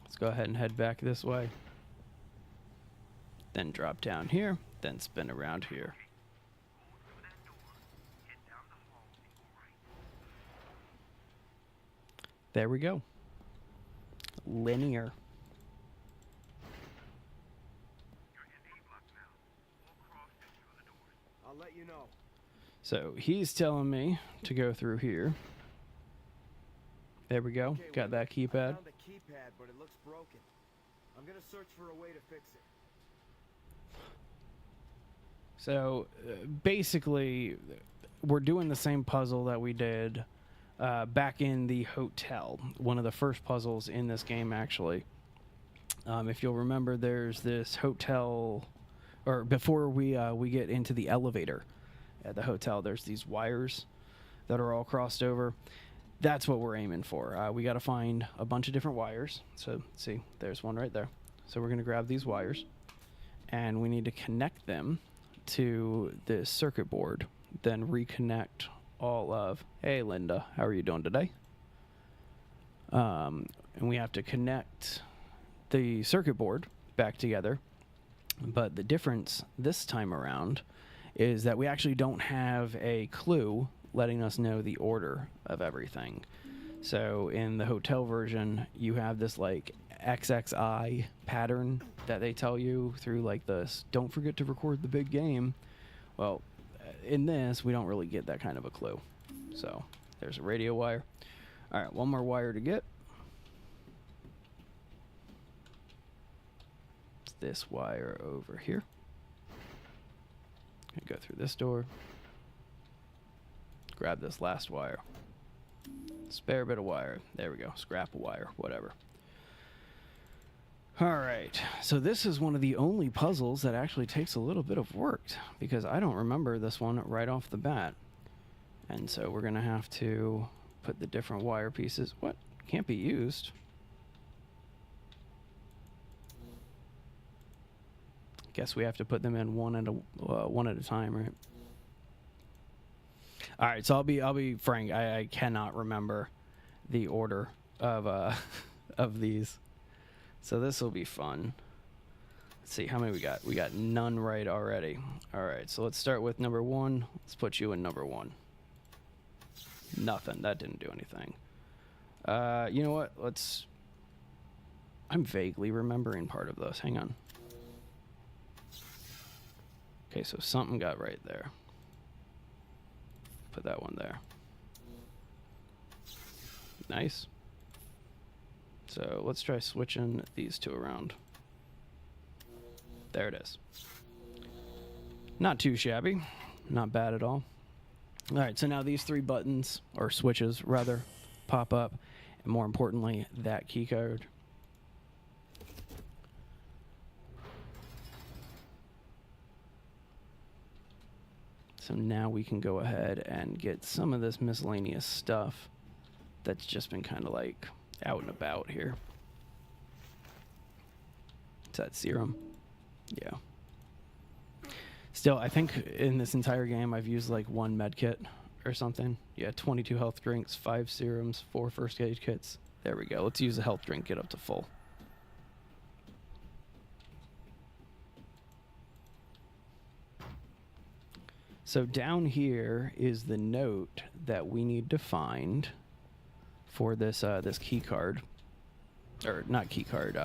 Let's go ahead and head back this way. Then drop down here, then spin around here. Go through that door, head down the hall, and go right. There we go. Linear. You're in A block now. Walk across and through the doors. I'll let you know. So he's telling me to go through here. There we go. Okay, Got that I keypad. found the keypad, but it looks broken. I'm gonna search for a way to fix it. So basically, we're doing the same puzzle that we did back in the hotel. One of the first puzzles in this game, actually. If you'll remember, there's this hotel, or before we get into the elevator at the hotel, there's these wires that are all crossed over. That's what we're aiming for. We got to find a bunch of different wires. So, see, there's one right there. So we're going to grab these wires, and we need to connect them to this circuit board, then reconnect all of... Hey, Linda, how are you doing today? And we have to connect the circuit board back together. But the difference this time around is that we actually don't have a clue letting us know the order of everything. So in the hotel version, you have this like XXI pattern that they tell you through like this, don't forget to record the big game. Well, in this, we don't really get that kind of a clue. So there's a radio wire. All right, one more wire to get. It's this wire over here. Go through this door. Grab this last wire. Spare bit of wire. There we go. Scrap a wire. Whatever. All right. So this is one of the only puzzles that actually takes a little bit of work, because I don't remember this one right off the bat. And so we're going to have to put the different wire pieces. What? Can't be used. Guess we have to put them in one at a time, right? All right, so I'll be frank. I cannot remember the order of of these, so this will be fun. Let's see how many we got. We got none right already. All right, so let's start with number 1. Let's put you in number 1. Nothing. That didn't do anything. You know what? I'm vaguely remembering part of this. Hang on. Okay, so something got right there. Put that one there. Nice. So let's try switching these two around. There it is. Not too shabby. Not bad at all. All right, so now these 3 buttons, or switches rather, pop up. And more importantly, that key code. So now we can go ahead and get some of this miscellaneous stuff that's just been kind of like out and about here. Is that serum? Yeah. Still, I think in this entire game I've used like 1 med kit or something. Yeah, 22 health drinks, 5 serums, 4 first aid kits. There we go. Let's use a health drink, get up to full. So down here is the note that we need to find for this this key card, or not key card,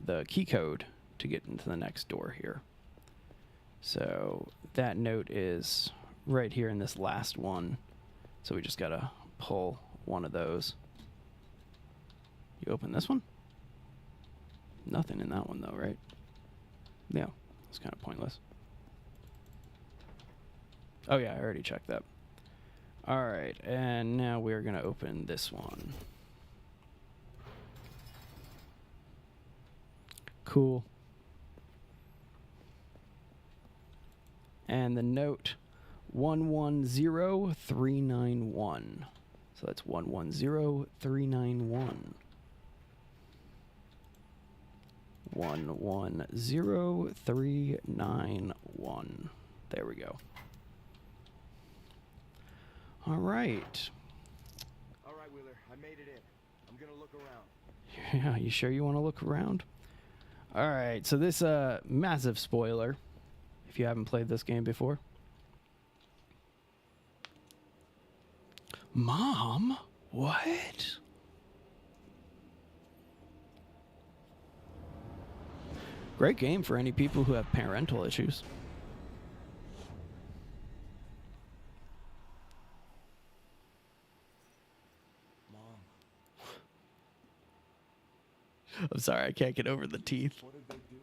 the key code to get into the next door here. So that note is right here in this last one. So we just gotta pull one of those. You open this one? Nothing in that one though, right? Yeah, it's kind of pointless. Oh yeah, I already checked that. All right, and now we're gonna open this one. Cool. And the note 110391. So that's 110391. 110391. There we go. All right. All right, Wheeler, I made it in. I'm gonna look around. Yeah, you sure you want to look around? All right, so this massive spoiler, if you haven't played this game before. Mom? What? Great game for any people who have parental issues. I'm sorry, I can't get over the teeth. What did they do?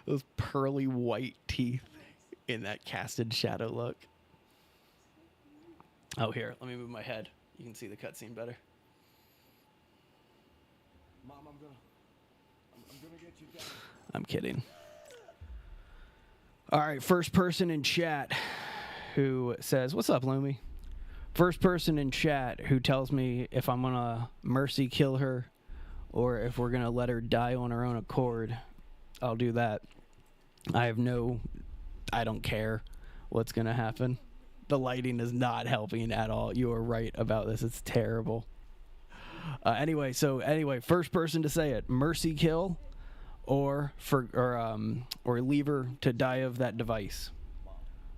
Those pearly white teeth in that casted shadow look. Oh, here, let me move my head. You can see the cutscene better. Mom, I'm gonna get you down. I'm kidding. All right, first person in chat who says, "What's up, Lumi?" First person in chat who tells me if I'm gonna mercy kill her or if we're gonna let her die on her own accord, I'll do that. I don't care what's gonna happen. The lighting is not helping at all. You are right about this. It's terrible. Anyway, first person to say it: mercy kill, or leave her to die of that device.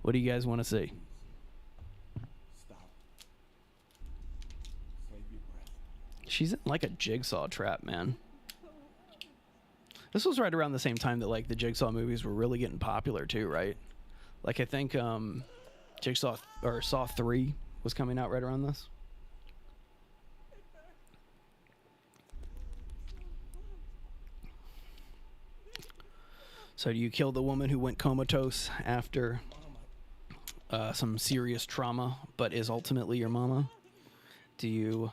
What do you guys want to see? Stop. Save your breath. She's in like a jigsaw trap, man. This was right around the same time that like the Jigsaw movies were really getting popular too, right? Like I think Jigsaw or Saw 3 was coming out right around this. So do you kill the woman who went comatose after some serious trauma, but is ultimately your mama? Do you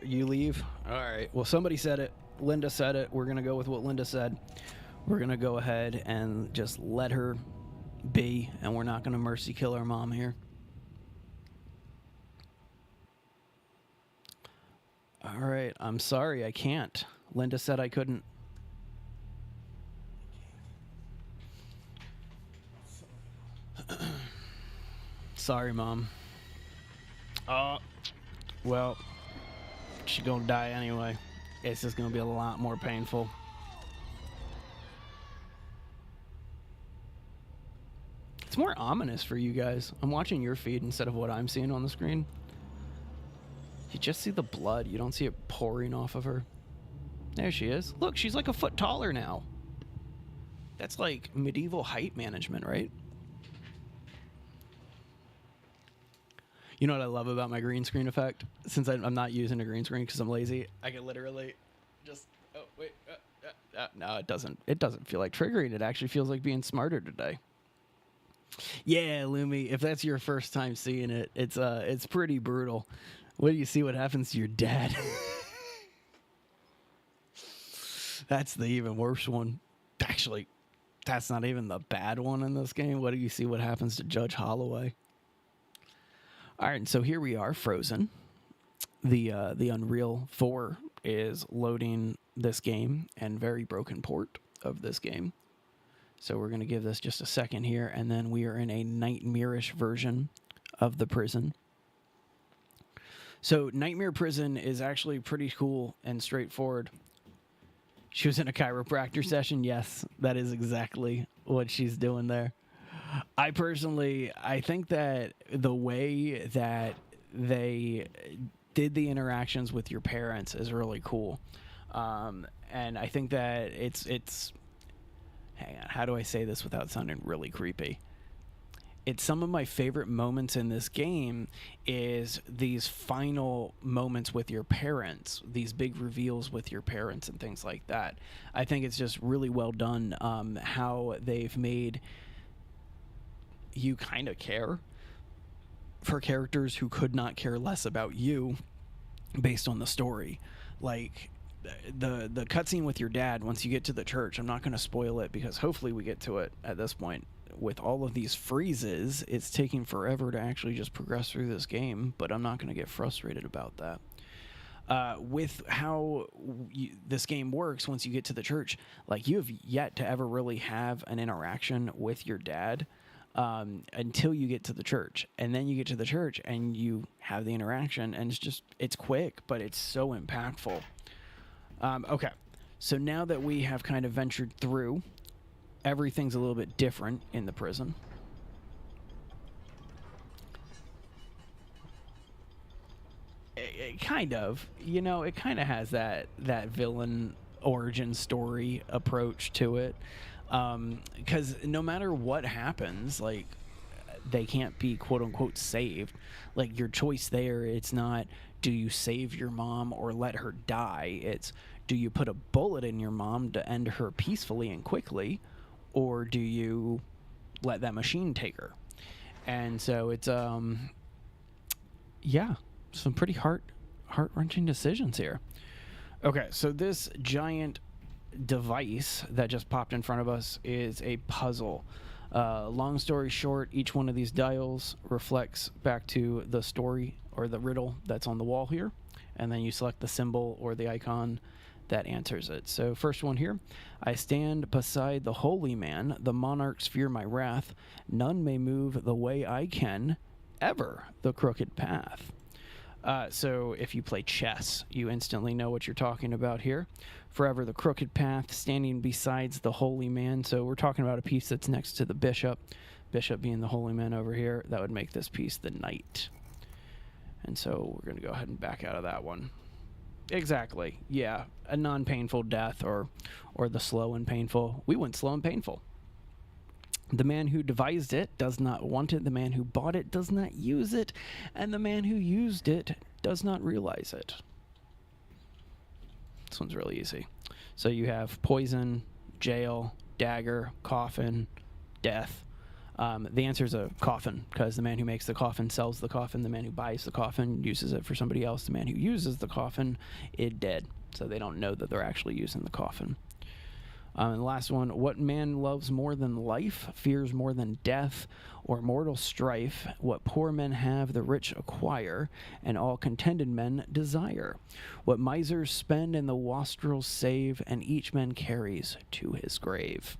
you leave? All right. Well, somebody said it. Linda said it. We're going to go with what Linda said. We're going to go ahead and just let her be, and we're not going to mercy kill our mom here. All right. I'm sorry. I can't. Linda said I couldn't. Sorry, Mom. Well, she's gonna die anyway. It's just gonna be a lot more painful. It's more ominous for you guys. I'm watching your feed instead of what I'm seeing on the screen. You just see the blood. You don't see it pouring off of her. There she is. Look, she's like a foot taller now. That's like medieval height management, right? You know what I love about my green screen effect? Since I'm not using a green screen because I'm lazy, I can literally just... Oh, wait. No, it doesn't. It doesn't feel like triggering. It actually feels like being smarter today. Yeah, Lumi, if that's your first time seeing it, it's pretty brutal. What do you see what happens to your dad? That's the even worse one. Actually, that's not even the bad one in this game. What do you see what happens to Judge Holloway? All right, and so here we are, Frozen. The Unreal 4 is loading this game and very broken port of this game. So we're going to give this just a second here, and then we are in a nightmarish version of the prison. So Nightmare Prison is actually pretty cool and straightforward. She was in a chiropractor session. Yes, that is exactly what she's doing there. I think that the way that they did the interactions with your parents is really cool. And I think that it's hang on, how do I say this without sounding really creepy? It's some of my favorite moments in this game is these final moments with your parents, these big reveals with your parents and things like that. I think it's just really well done how they've made you kind of care for characters who could not care less about you based on the story. Like the cutscene with your dad once you get to the church, I'm not going to spoil it because hopefully we get to it at this point. With all of these freezes, it's taking forever to actually just progress through this game, but I'm not going to get frustrated about that. With how this game works, once you get to the church, like you have yet to ever really have an interaction with your dad until you get to the church. And then you get to the church and you have the interaction, and it's quick, but it's so impactful. Okay, so now that we have kind of ventured through, everything's a little bit different in the prison. It kind of, it kind of has that villain origin story approach to it. Because no matter what happens, like, they can't be quote unquote saved. Like, your choice there, it's not do you save your mom or let her die. It's do you put a bullet in your mom to end her peacefully and quickly, or do you let that machine take her? And so it's yeah, some pretty heart-wrenching decisions here. Okay, so this giant device that just popped in front of us is a puzzle. Long story short, each one of these dials reflects back to the story or the riddle that's on the wall here, and then you select the symbol or the icon that answers it. So first one here, I stand beside the holy man, the monarchs fear my wrath, none may move the way I can, ever the crooked path. So if you play chess, you instantly know what you're talking about here. Forever the crooked path, standing besides the holy man. So we're talking about a piece that's next to the bishop. Bishop being the holy man over here. That would make this piece the knight. And so we're going to go ahead and back out of that one. Exactly. Yeah. A non-painful death or the slow and painful. We went slow and painful. The man who devised it does not want it. The man who bought it does not use it. And the man who used it does not realize it. This one's really easy. So you have poison, jail, dagger, coffin, death. The answer is a coffin, because the man who makes the coffin sells the coffin. The man who buys the coffin uses it for somebody else. The man who uses the coffin is dead. So they don't know that they're actually using the coffin. And the last one, what man loves more than life, fears more than death, or mortal strife? What poor men have, the rich acquire, and all contented men desire. What misers spend and the wastrels save, and each man carries to his grave.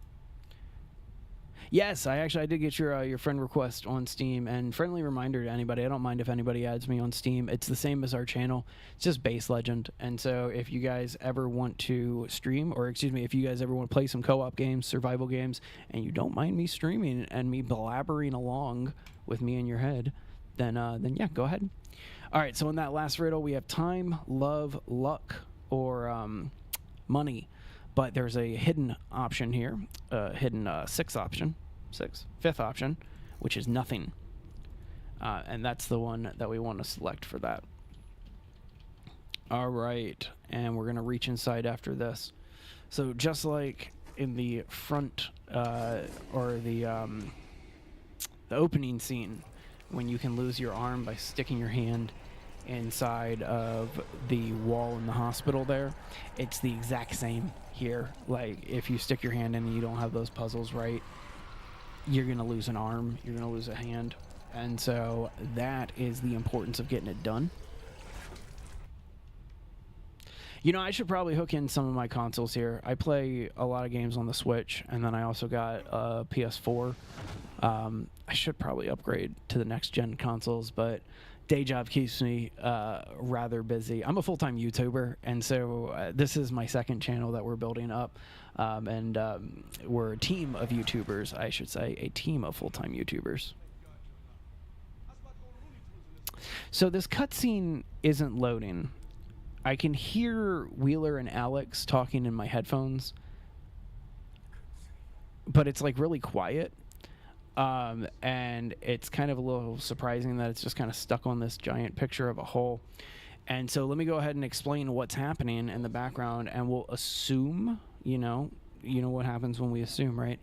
Yes, I did get your friend request on Steam, and friendly reminder to anybody, I don't mind if anybody adds me on Steam. It's the same as our channel. It's just Base Legend. And so if you guys ever want to stream, or excuse me, if you guys ever want to play some co-op games, survival games, and you don't mind me streaming and me blabbering along with me in your head, then yeah, go ahead. All right, so in that last riddle, we have time, love, luck, or money. But there's a hidden option here, hidden fifth option, which is nothing. And that's the one that we want to select for that. All right, and we're going to reach inside after this. So just like in the front or the opening scene, when you can lose your arm by sticking your hand inside of the wall in the hospital there, it's the exact same here. Like, if you stick your hand in and you don't have those puzzles right, you're gonna lose an arm, you're gonna lose a hand. And so that is the importance of getting it done. You know, I should probably hook in some of my consoles here. I play a lot of games on the Switch, and then I also got a PS4. I should probably upgrade to the next gen consoles, but day job keeps me rather busy. I'm a full-time YouTuber, and so this is my second channel that we're building up, and we're a team of YouTubers, I should say, a team of full-time YouTubers. So this cutscene isn't loading. I can hear Wheeler and Alex talking in my headphones, but it's like really quiet. And it's kind of a little surprising that it's just kind of stuck on this giant picture of a hole. And so let me go ahead and explain what's happening in the background, and we'll assume, you know what happens when we assume, right?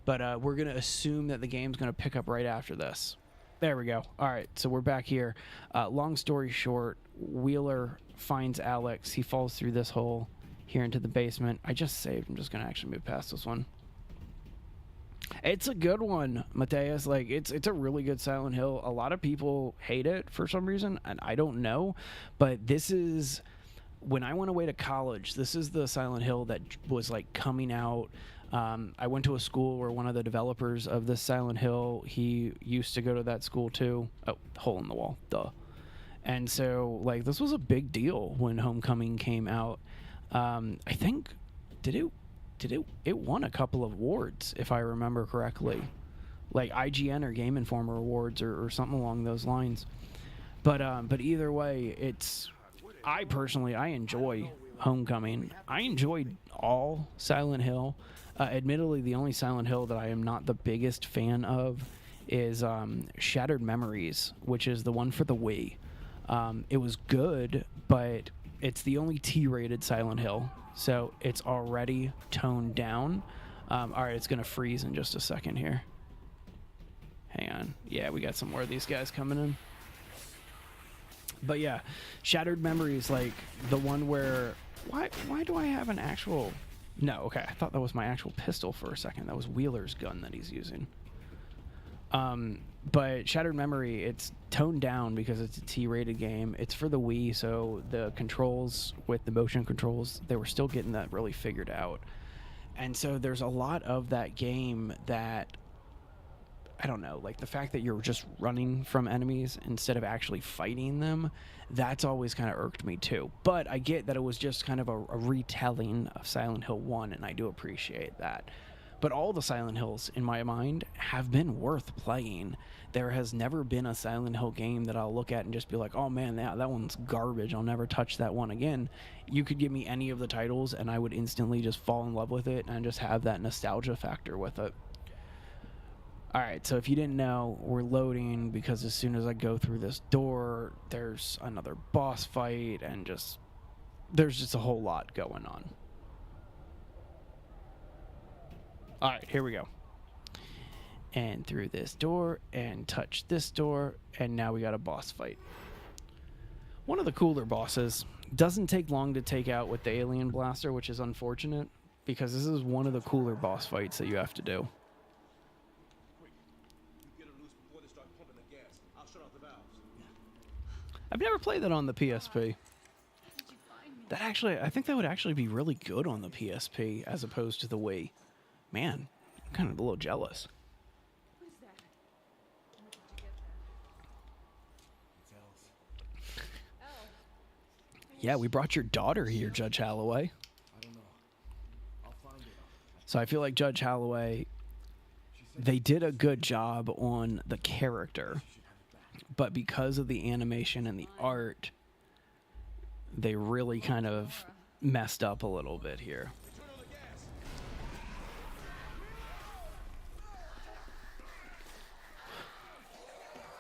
But we're going to assume that the game's going to pick up right after this. There we go. All right, so we're back here. Long story short, Wheeler finds Alex. He falls through this hole here into the basement. I just saved. I'm just going to actually move past this one. It's a good one, Mateus. Like, it's a really good Silent Hill. A lot of people hate it for some reason, and I don't know. But this is, when I went away to college, this is the Silent Hill that was, like, coming out. I went to a school where one of the developers of this Silent Hill, he used to go to that school too. Oh, hole in the wall, duh. And so, like, this was a big deal when Homecoming came out. I think, it won a couple of awards, if I remember correctly, like IGN or Game Informer awards or something along those lines. But either way, I personally enjoy Homecoming. I enjoyed all Silent Hill. Admittedly, the only Silent Hill that I am not the biggest fan of is Shattered Memories, which is the one for the Wii. It was good, but it's the only T-rated Silent Hill, so it's already toned down. All right, it's going to freeze in just a second here. Hang on. Yeah, we got some more of these guys coming in. But yeah, Shattered Memory is like the one where why do I have an actual? No, okay, I thought that was my actual pistol for a second. That was Wheeler's gun that he's using. But Shattered Memory, it's toned down because it's a T-rated game. It's for the Wii, so the controls with the motion controls, they were still getting that really figured out. And so there's a lot of that game that, I don't know, like the fact that you're just running from enemies instead of actually fighting them, that's always kind of irked me too. But I get that it was just kind of a retelling of Silent Hill 1, and I do appreciate that. But all the Silent Hills, in my mind, have been worth playing. There has never been a Silent Hill game that I'll look at and just be like, oh man, that one's garbage. I'll never touch that one again. You could give me any of the titles and I would instantly just fall in love with it and just have that nostalgia factor with it. Alright, so if you didn't know, we're loading because as soon as I go through this door, there's another boss fight and there's just a whole lot going on. Alright, here we go. And through this door, and touch this door, and now we got a boss fight. One of the cooler bosses. Doesn't take long to take out with the alien blaster, which is unfortunate, because this is one of the cooler boss fights that you have to do. Quick. You get her loose before they start pumping the gas. I'll shut off the valves. I've never played that on the PSP. That actually, I think that would actually be really good on the PSP as opposed to the Wii. Man, I'm kind of a little jealous. Who's that? When did you get there? It's Alice. Oh. Yeah, we brought your daughter here, Judge Holloway. I don't know. I'll find it. So I feel like Judge Holloway, they did a good job on the character, but because of the animation and the art, they really kind of messed up a little bit here. Turn on the gas.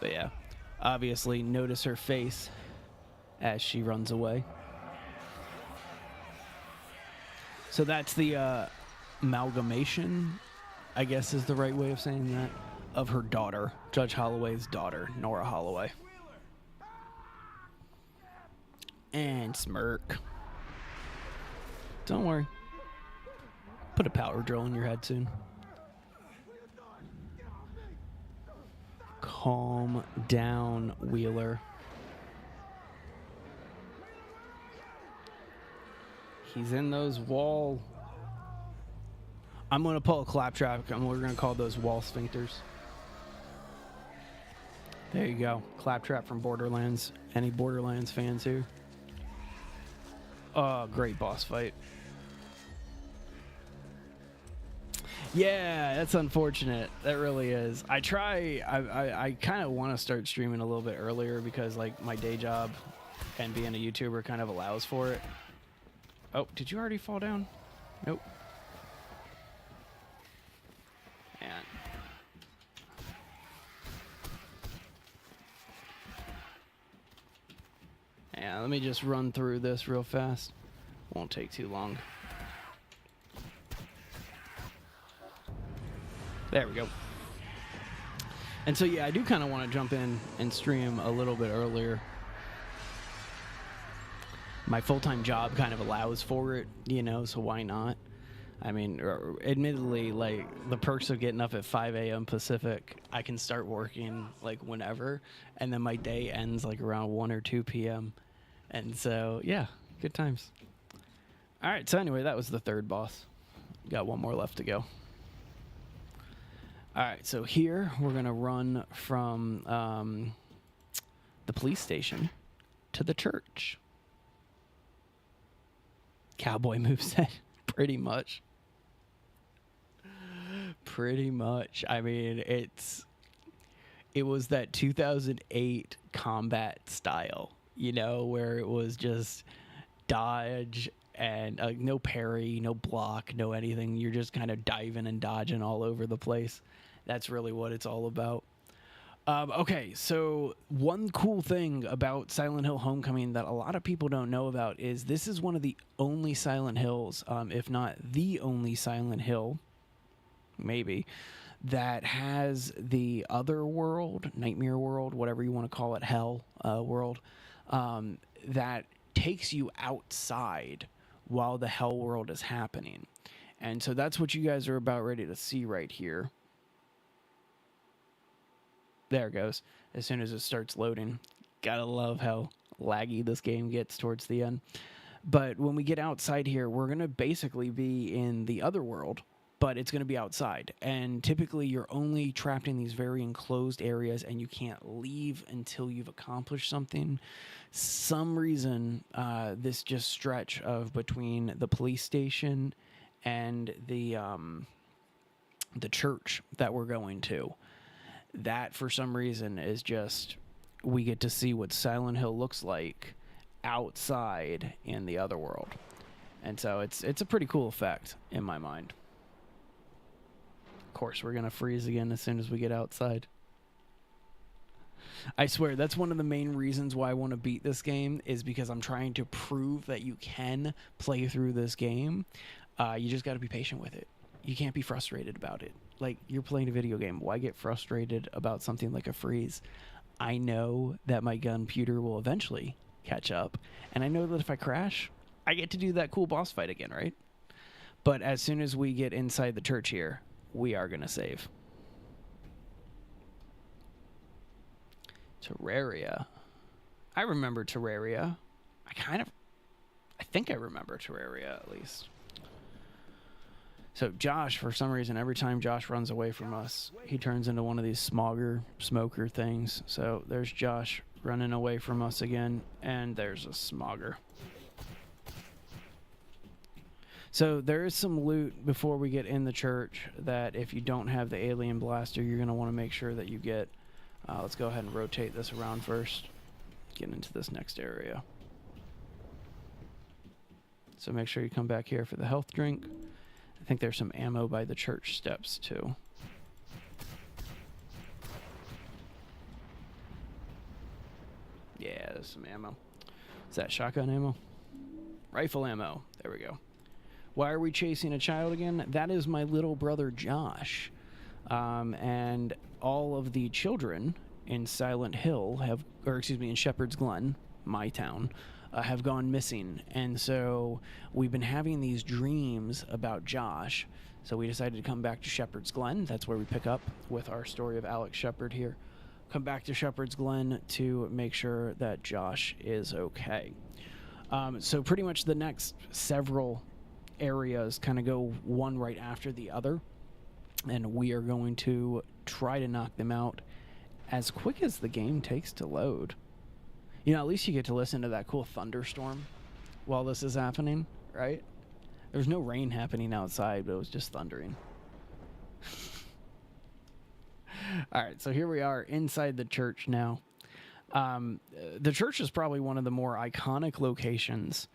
But yeah, obviously notice her face as she runs away. So that's the amalgamation, I guess is the right way of saying that, of her daughter, Judge Holloway's daughter, Nora Holloway. And smirk. Don't worry. Put a power drill in your head soon. Calm down, Wheeler. He's in those wall. I'm going to pull a claptrap, and we're going to call those wall sphincters. There you go. Claptrap from Borderlands. Any Borderlands fans here? Oh, great boss fight. Yeah, that's unfortunate. That really is. I kind of want to start streaming a little bit earlier because like my day job and being a YouTuber kind of allows for it. Oh, did you already fall down? Nope. Man. Yeah, let me just run through this real fast. Won't take too long. There we go. And so, yeah, I do kind of want to jump in and stream a little bit earlier. My full-time job kind of allows for it, you know, so why not? I mean, admittedly, like, the perks of getting up at 5 a.m. Pacific, I can start working, like, whenever, and then my day ends, like, around 1 or 2 p.m. And so, yeah, good times. All right, so anyway, that was the third boss. Got one more left to go. All right, so here we're going to run from the police station to the church. Cowboy moveset, pretty much. Pretty much. I mean, it was that 2008 combat style, you know, where it was just dodge and no parry, no block, no anything. You're just kind of diving and dodging all over the place. That's really what it's all about. Okay, so one cool thing about Silent Hill Homecoming that a lot of people don't know about is this is one of the only Silent Hills, if not the only Silent Hill, maybe, that has the other world, Nightmare World, whatever you want to call it, Hell world, that takes you outside while the hell world is happening. And so that's what you guys are about ready to see right here. There it goes. As soon as it starts loading. Gotta love how laggy this game gets towards the end. But when we get outside here, we're going to basically be in the other world, but it's going to be outside. And typically you're only trapped in these very enclosed areas and you can't leave until you've accomplished something. Some reason, this just stretch of between the police station and the church that we're going to, that for some reason is just, we get to see what Silent Hill looks like outside in the other world. And so it's a pretty cool effect in my mind. Of course, we're going to freeze again as soon as we get outside. I swear, that's one of the main reasons why I want to beat this game, is because I'm trying to prove that you can play through this game. You just got to be patient with it. You can't be frustrated about it. Like, you're playing a video game. Why get frustrated about something like a freeze? I know that my computer will eventually catch up, and I know that if I crash, I get to do that cool boss fight again, right? But as soon as we get inside the church here, we are going to save. Terraria. I remember Terraria. I think I remember Terraria, at least. So Josh, for some reason, every time Josh runs away from us, he turns into one of these smoker things. So there's Josh running away from us again, and there's a smogger. So there is some loot before we get in the church that if you don't have the alien blaster, you're going to want to make sure that you get. Let's go ahead and rotate this around first. Get into this next area. So make sure you come back here for the health drink. I think there's some ammo by the church steps too. Yeah, there's some ammo. Is that shotgun ammo? Rifle ammo. There we go. Why are we chasing a child again? That is my little brother Josh. And all of the children in Silent Hill in Shepherd's Glen, my town, have gone missing. And so we've been having these dreams about Josh. So we decided to come back to Shepherd's Glen. That's where we pick up with our story of Alex Shepard here. Come back to Shepherd's Glen to make sure that Josh is okay. So pretty much the next several areas kind of go one right after the other. And we are going to try to knock them out as quick as the game takes to load. You know, at least you get to listen to that cool thunderstorm while this is happening, right? There's no rain happening outside, but it was just thundering. All right, so here we are inside the church now. The church is probably one of the more iconic locations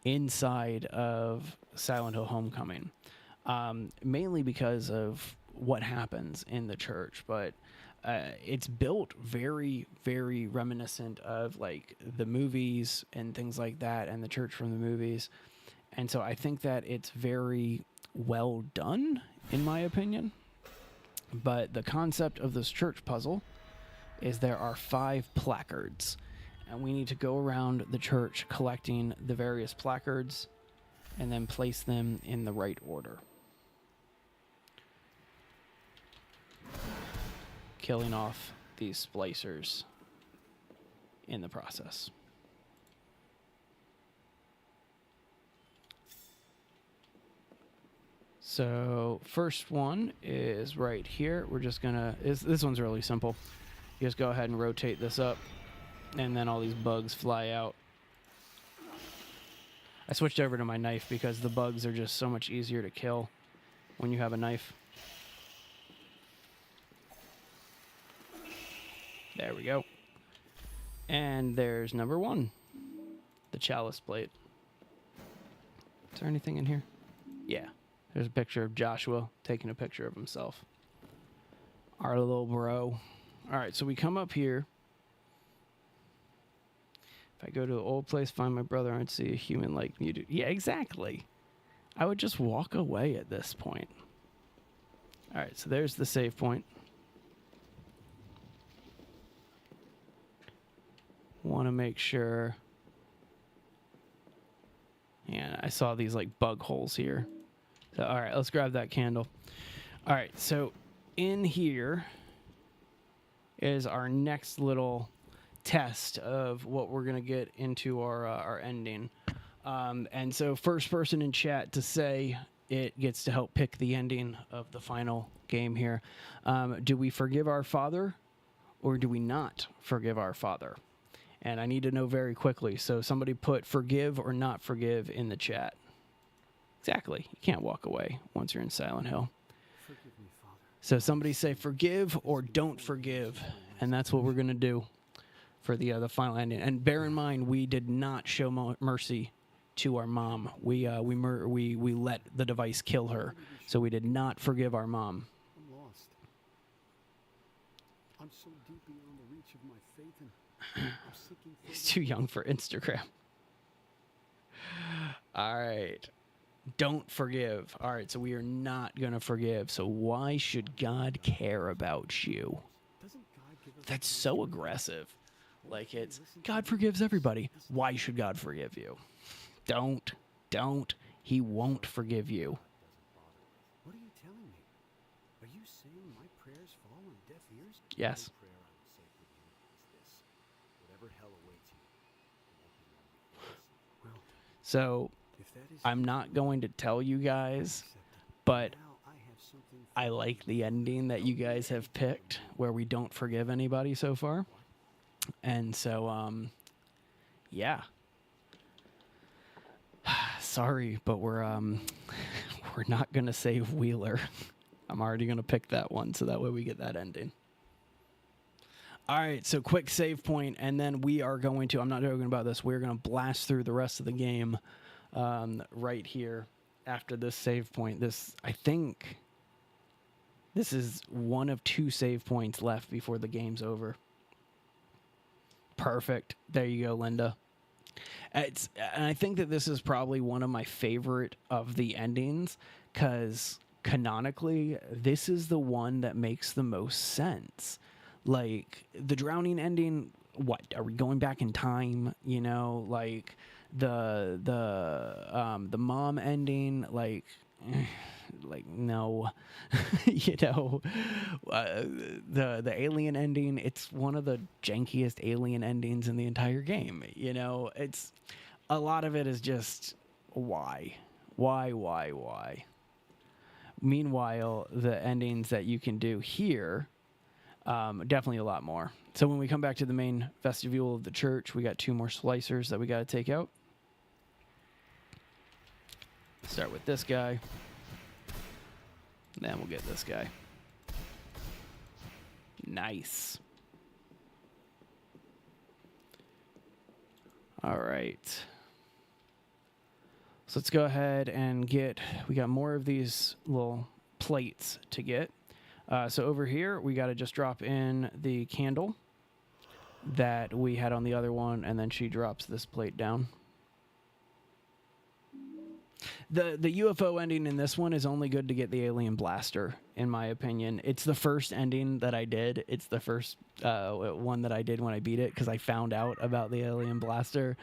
inside of Silent Hill Homecoming, mainly because of what happens in the church, but it's built very, very reminiscent of like the movies and things like that, and the church from the movies. And so I think that it's very well done, in my opinion. But the concept of this church puzzle is there are 5 placards, and we need to go around the church collecting the various placards and then place them in the right order. Killing off these splicers in the process. So first one is right here. We're just gonna, this one's really simple. You just go ahead and rotate this up, and then all these bugs fly out. I switched over to my knife because the bugs are just so much easier to kill when you have a knife. There we go. And there's number 1, the chalice plate. Is there anything in here? Yeah. There's a picture of Joshua taking a picture of himself. Our little bro. All right, so we come up here. If I go to the old place, find my brother, and see a human like muted. Yeah, exactly. I would just walk away at this point. All right, so there's the save point. Want to to make sure. Yeah, I saw these like bug holes here. So, all right, let's grab that candle. All right, so in here is our next little test of what we're going to get into our ending. And so first person in chat to say it gets to help pick the ending of the final game here. Do we forgive our father or do we not forgive our father? And I need to know very quickly. So somebody put forgive or not forgive in the chat. Exactly. You can't walk away once you're in Silent Hill. Forgive me, Father. So somebody say forgive or don't forgive. And that's what we're going to do for the final ending. And bear in mind, we did not show mercy to our mom. We let the device kill her. So we did not forgive our mom. I'm lost. I'm so deep beyond the reach of my faith, and I'm seeking for He's too young for Instagram. All right. Don't forgive. All right, so we are not going to forgive. So why should God care about you? Doesn't God give us That's so aggressive. Like it's, God forgives everybody. Why should God forgive you? Don't. He won't forgive you. What are you telling me? Are you saying my prayers fall on deaf ears? Yes. The prayer I would say for you is this: whatever hell awaits you, it won't be long before you see it. So If that is I'm not going to tell you guys, accepted, but now I have something for I like the ending that you guys have picked where we don't forgive anybody so far. And so, yeah. Sorry, but we're not going to save Wheeler. I'm already going to pick that one so that way we get that ending. All right, so quick save point, and then we are going to, I'm not joking about this, we're going to blast through the rest of the game right here after this save point. I think this is one of 2 save points left before the game's over. Perfect. There you go, Linda. And I think that this is probably one of my favorite of the endings because canonically, this is the one that makes the most sense. Like the drowning ending, what are we going back in time? You know, like the mom ending, like no, you know, the alien ending. It's one of the jankiest alien endings in the entire game. You know, it's a lot of it is just why. Meanwhile, the endings that you can do here, definitely a lot more. So when we come back to the main vestibule of the church, we got 2 more slicers that we got to take out. Start with this guy. Then we'll get this guy. Nice. All right. So let's go ahead and we got more of these little plates to get. So over here, we got to just drop in the candle that we had on the other one, and then she drops this plate down. The UFO ending in this one is only good to get the alien blaster, in my opinion. It's the first ending that I did. It's the first one that I did when I beat it, because I found out about the alien blaster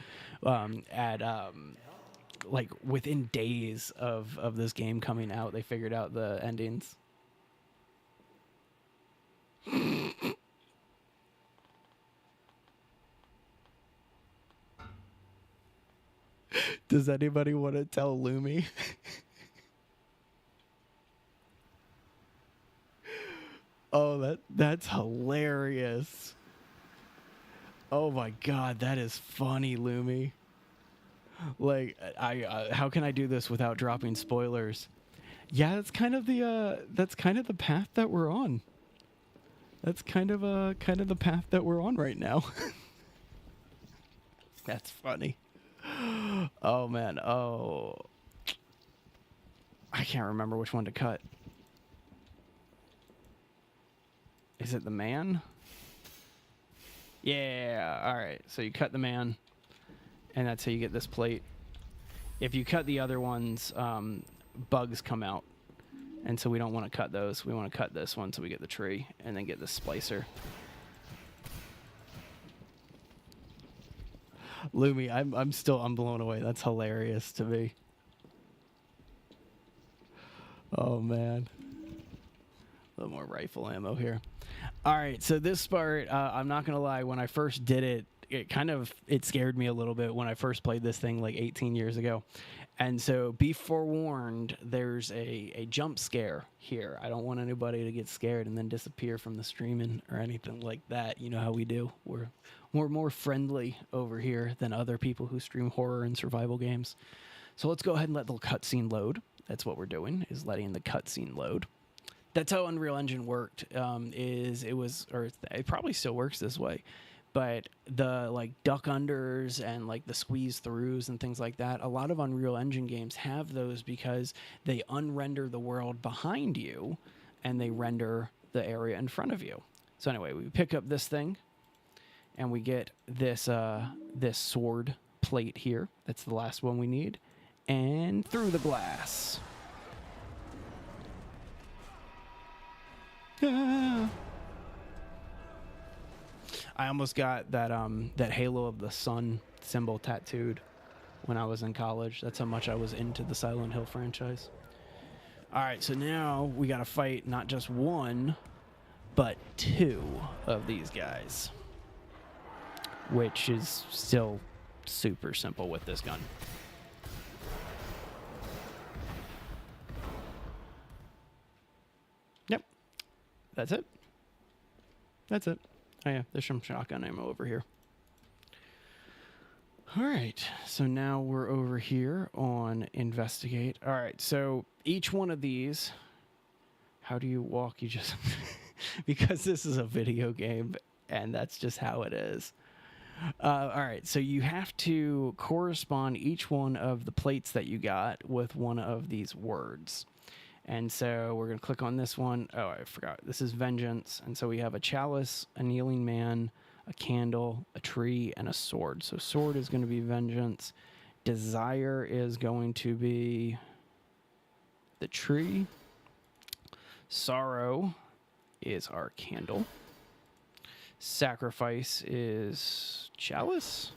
like within days of this game coming out. They figured out the endings. Does anybody want to tell Lumi? Oh, that's hilarious. Oh my god, that is funny, Lumi. Like, how can I do this without dropping spoilers? Yeah, that's kind of the path that we're on. That's kind of the path that we're on right now. That's funny. Oh man. Oh, I can't remember which one to cut. Is it the man? Yeah. All right. So you cut the man, and that's how you get this plate. If you cut the other ones, bugs come out, and so we don't want to cut those. We want to cut this one so we get the tree, and then get the splicer. Lumi, I'm blown away. That's hilarious to me. Oh man. A little more rifle ammo here. All right, so this part, I'm not gonna lie. When I first did it, it scared me a little bit when I first played this thing like 18 years ago. And so be forewarned, there's a jump scare here. I don't want anybody to get scared and then disappear from the streaming or anything like that. You know how we do. We're more friendly over here than other people who stream horror and survival games. So let's go ahead and let the cutscene load. That's what we're doing, is letting the cutscene load. That's how Unreal Engine worked. It probably still works this way. But the like duck unders and like the squeeze throughs and things like that, a lot of Unreal Engine games have those because they unrender the world behind you and they render the area in front of you. So anyway, we pick up this thing and we get this sword plate here. That's the last one we need. And through the glass. Ah. I almost got that Halo of the Sun symbol tattooed when I was in college. That's how much I was into the Silent Hill franchise. All right, so now we got to fight not just one, but two of these guys, which is still super simple with this gun. Yep, that's it. That's it. Oh yeah, there's some shotgun ammo over here. All right, so now we're over here on investigate. All right, so each one of these, how do you walk? You just, because this is a video game and that's just how it is. All right, so you have to correspond each one of the plates that you got with one of these words. And so we're going to click on this one. Oh, I forgot. This is vengeance. And so we have a chalice, a kneeling man, a candle, a tree, and a sword. So sword is going to be vengeance. Desire is going to be the tree. Sorrow is our candle. Sacrifice is chalice.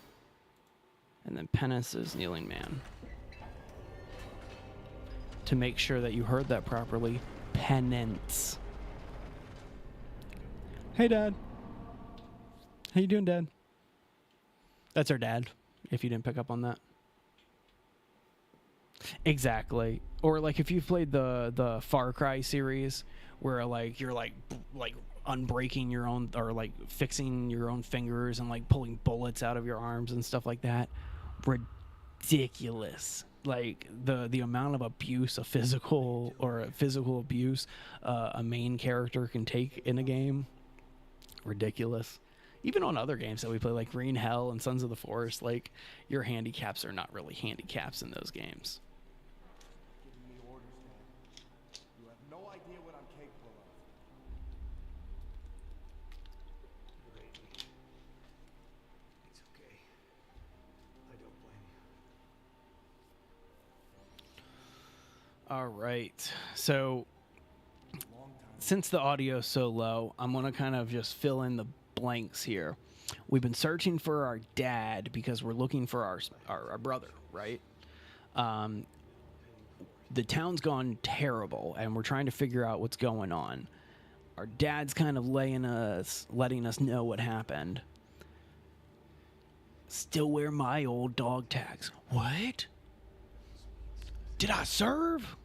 And then penance is kneeling man. To make sure that you heard that properly, penance. Hey, Dad. How you doing, Dad? That's our dad, if you didn't pick up on that. Exactly. Or like if you've played the Far Cry series, where like you're like unbreaking your own, or like fixing your own fingers and like pulling bullets out of your arms and stuff like that. Ridiculous. Like the amount of abuse, physical abuse a main character can take in a game, ridiculous. Even on other games that we play, like Green Hell and Sons of the Forest, like your handicaps are not really handicaps in those games. Giving me orders, Dad. You have no idea what I'm capable of. It's okay. I don't blame you. All right, so since the audio is so low, I'm gonna kind of just fill in the blanks here. We've been searching for our dad because we're looking for our brother, right? The town's gone terrible and we're trying to figure out what's going on. Our dad's kind of letting us know what happened. Still wear my old dog tags. What? Did I serve?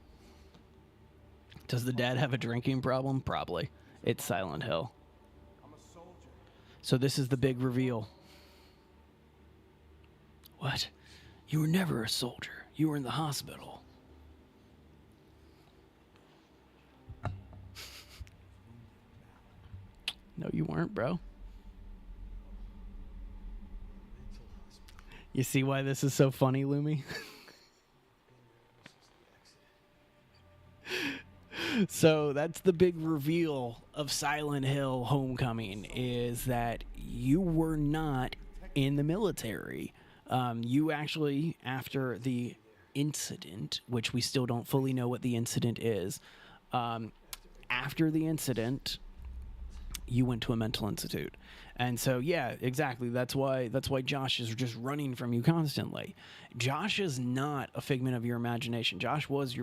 Does the dad have a drinking problem? Probably. It's Silent Hill. So this is the big reveal. What? You were never a soldier. You were in the hospital. No, you weren't, bro. You see why this is so funny, Lumi? So that's the big reveal of Silent Hill Homecoming, is that you were not in the military. You actually, after the incident, which we still don't fully know what the incident is, after the incident, you went to a mental institute. And so, yeah, exactly. That's why Josh is just running from you constantly. Josh is not a figment of your imagination. Josh was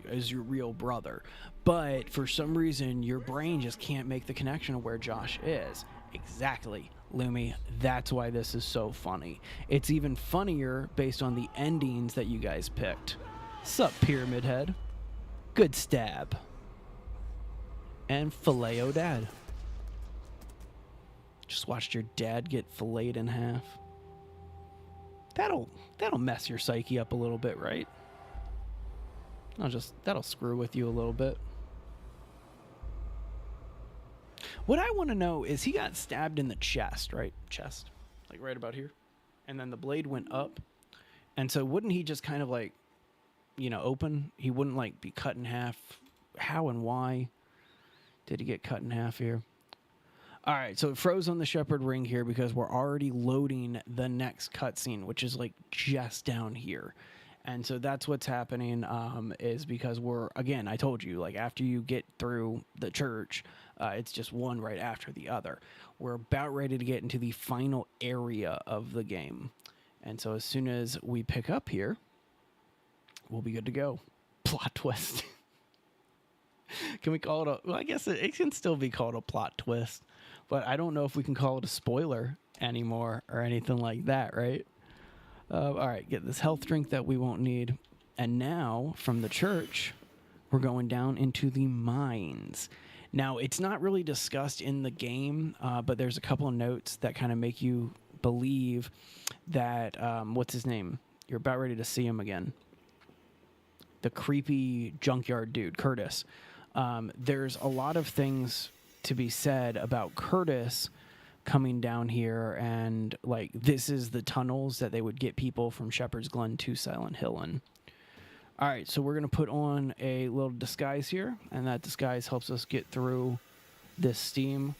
is your real brother. But for some reason, your brain just can't make the connection of where Josh is. Exactly, Lumi. That's why this is so funny. It's even funnier based on the endings that you guys picked. Sup, Pyramid Head? Good stab. And Filet-O Dad. Just watched your dad get filleted in half. That'll mess your psyche up a little bit, right? That'll screw with you a little bit. What I want to know is he got stabbed in the chest, right? Chest. Like right about here. And then the blade went up. And so wouldn't he just kind of like, open? He wouldn't like be cut in half. How and why did he get cut in half here? All right, so it froze on the Shepherd Ring here because we're already loading the next cutscene, which is like just down here. And so that's what's happening is because again, I told you, like after you get through the church, it's just one right after the other. We're about ready to get into the final area of the game. And so as soon as we pick up here, we'll be good to go. Plot twist. Can we call it well, I guess it can still be called a plot twist. But I don't know if we can call it a spoiler anymore or anything like that, right? All right, get this health drink that we won't need. And now, from the church, we're going down into the mines. Now, it's not really discussed in the game, but there's a couple of notes that kind of make you believe that, what's his name? You're about ready to see him again. The creepy junkyard dude, Curtis. There's a lot of things to be said about Curtis coming down here, and like this is the tunnels that they would get people from Shepherd's Glen to Silent Hill in. All right, so we're gonna put on a little disguise here, and that disguise helps us get through this steam.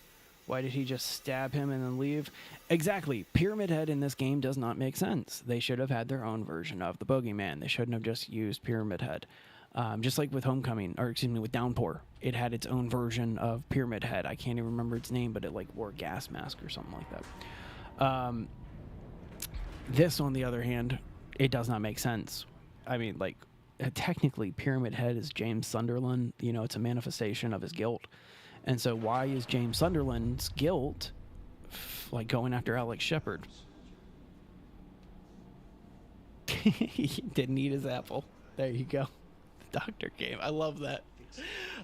Why did he just stab him and then leave? Exactly. Pyramid Head in this game does not make sense. They should have had their own version of the Boogeyman. They shouldn't have just used Pyramid Head. Just like with with Downpour, it had its own version of Pyramid Head. I can't even remember its name, but it like wore a gas mask or something like that. This, on the other hand, it does not make sense. I mean, like, technically, Pyramid Head is James Sunderland. It's a manifestation of his guilt. And so why is James Sunderland's guilt like going after Alex Shepherd? He didn't eat his apple. There you go. Doctor came. I love that.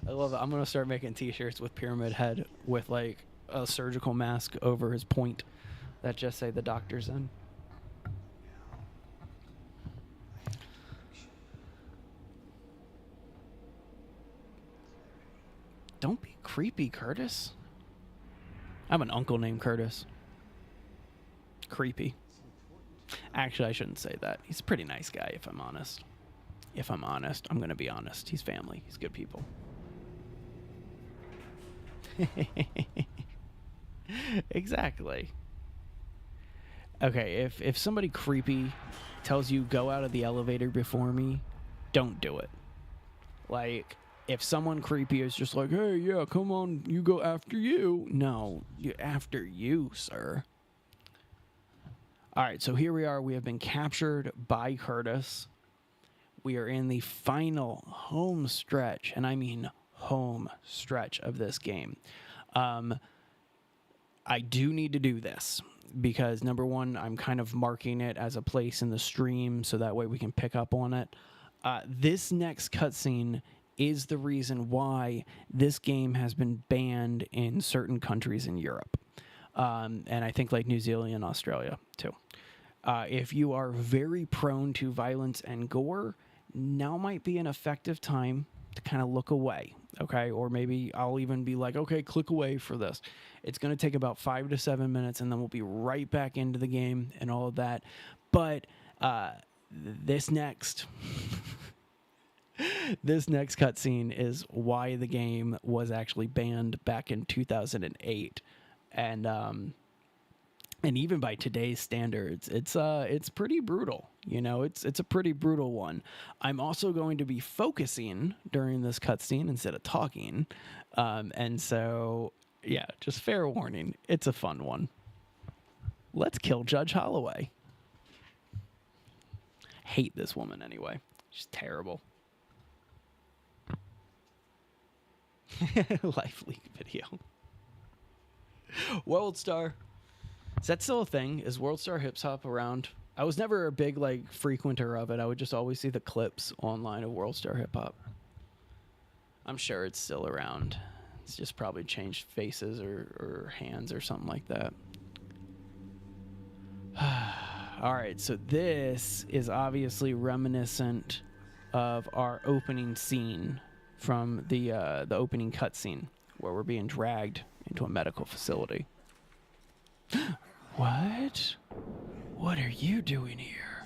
I love it. I'm going to start making t-shirts with Pyramid Head with like a surgical mask over his point that just say the doctor's in. Don't be creepy, Curtis. I have an uncle named Curtis. Creepy. Actually, I shouldn't say that. He's a pretty nice guy, if I'm honest. I'm going to be honest. He's family. He's good people. Exactly. Okay, if somebody creepy tells you go out of the elevator before me, don't do it. Like, if someone creepy is just like, hey, yeah, come on, you go after you. No, after you, sir. All right, so here we are. We have been captured by Curtis. We are in the final home stretch, and I mean home stretch of this game. I do need to do this because, number one, I'm kind of marking it as a place in the stream so that way we can pick up on it. This next cutscene is the reason why this game has been banned in certain countries in Europe. And I think like New Zealand and Australia, too. If you are very prone to violence and gore, now might be an effective time to kind of look away, okay? Or maybe I'll even be like, okay, click away for this. It's going to take about 5 to 7 minutes, and then we'll be right back into the game and all of that. But this next cutscene is why the game was actually banned back in 2008, and even by today's standards, it's pretty brutal. It's a pretty brutal one. I'm also going to be focusing during this cutscene instead of talking, and so Yeah, just fair warning. It's a fun one. Let's kill Judge Holloway. Hate this woman anyway. She's terrible. Life leak video. World Star. Is that still a thing? Is World Star Hip Hop around? I was never a big like frequenter of it. I would just always see the clips online of World Star Hip Hop. I'm sure it's still around. It's just probably changed faces or hands or something like that. All right, so this is obviously reminiscent of our opening scene from the opening cutscene where we're being dragged into a medical facility. What? What are you doing here?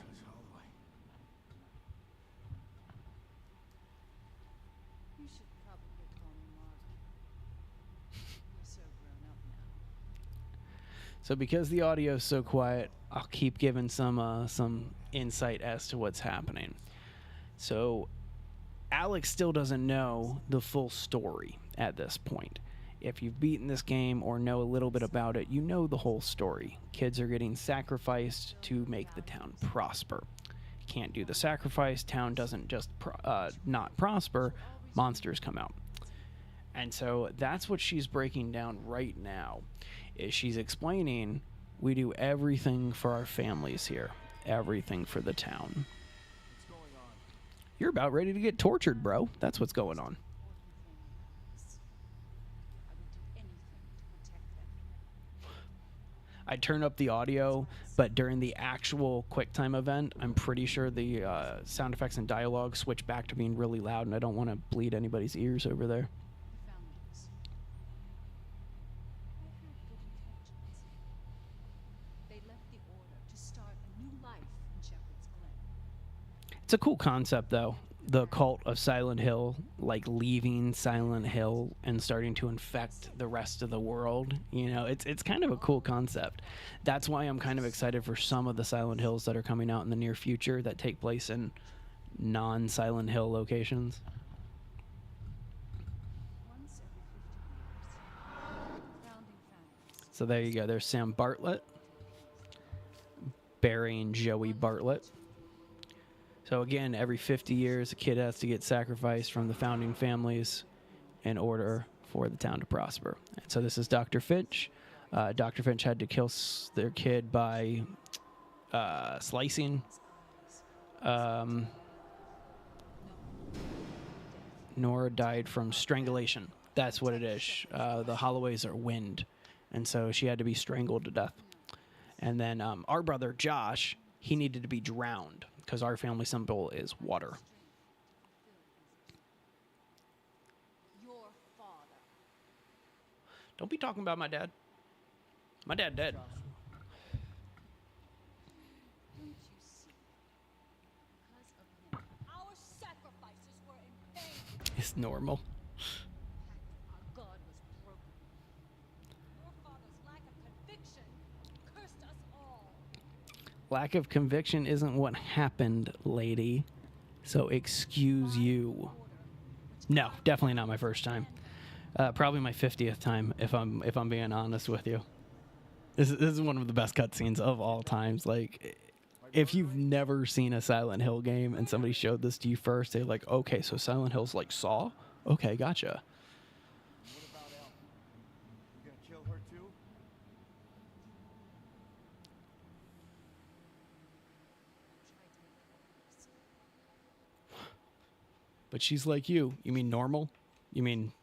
You should probably call me Marvin. You're so grown up now. So because the audio is so quiet, I'll keep giving some insight as to what's happening. So Alex still doesn't know the full story at this point. If you've beaten this game or know a little bit about it, you know the whole story. Kids are getting sacrificed to make the town prosper. Can't do the sacrifice, town doesn't just not prosper, monsters come out. And so that's what she's breaking down right now. Is she's explaining we do everything for our families here, everything for the town. You're about ready to get tortured, bro. That's what's going on. I would do anything to protect them. I turn up the audio, but during the actual QuickTime event, I'm pretty sure the sound effects and dialogue switch back to being really loud, and I don't want to bleed anybody's ears over there. The founders. They had good intentions. They left the Order to start a new life in Shepherd's Glen. It's a cool concept, though. The cult of Silent Hill, like leaving Silent Hill and starting to infect the rest of the world. You know, it's kind of a cool concept. That's why I'm kind of excited for some of the Silent Hills that are coming out in the near future that take place in non-Silent Hill locations. Once every 50 years, founding families. So there you go. There's Sam Bartlett, Barry and Joey Bartlett. So again, every 50 years, a kid has to get sacrificed from the founding families in order for the town to prosper. And so this is Dr. Finch. Dr. Finch had to kill their kid by slicing. Nora died from strangulation. That's what it is. The Holloways are wind. And so she had to be strangled to death. And then our brother, Josh, he needed to be drowned because our family symbol is water. Your father. Don't be talking about my dad. My dad dead. Don't you see? Because of him, our sacrifices were in vain. It's normal. Our God was broken. Your father's lack of conviction cursed us all. Lack of conviction isn't what happened, lady. So excuse you. No, definitely not my first time. Probably my 50th time, if I'm being honest with you. This is one of the best cutscenes of all times. Like, if you've never seen a Silent Hill game and somebody showed this to you first, they're like, okay, so Silent Hill's like Saw? Okay, gotcha. What about Elle? You gonna kill her too? But she's like you. You mean normal? You mean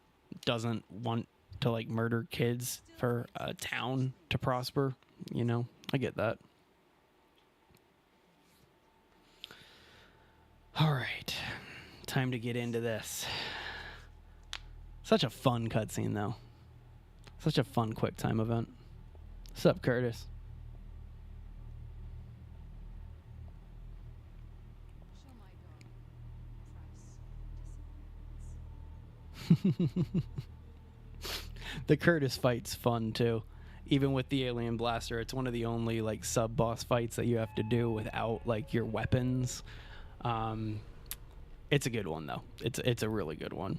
doesn't want to like murder kids for a town to prosper? You know, I get that. All right, time to get into this. Such a fun cutscene, though. Such a fun quick time event. What's up, Curtis? Show my daughter price. The Curtis fight's fun too. Even with the alien blaster, it's one of the only like sub boss fights that you have to do without like your weapons. It's a good one though. It's a really good one.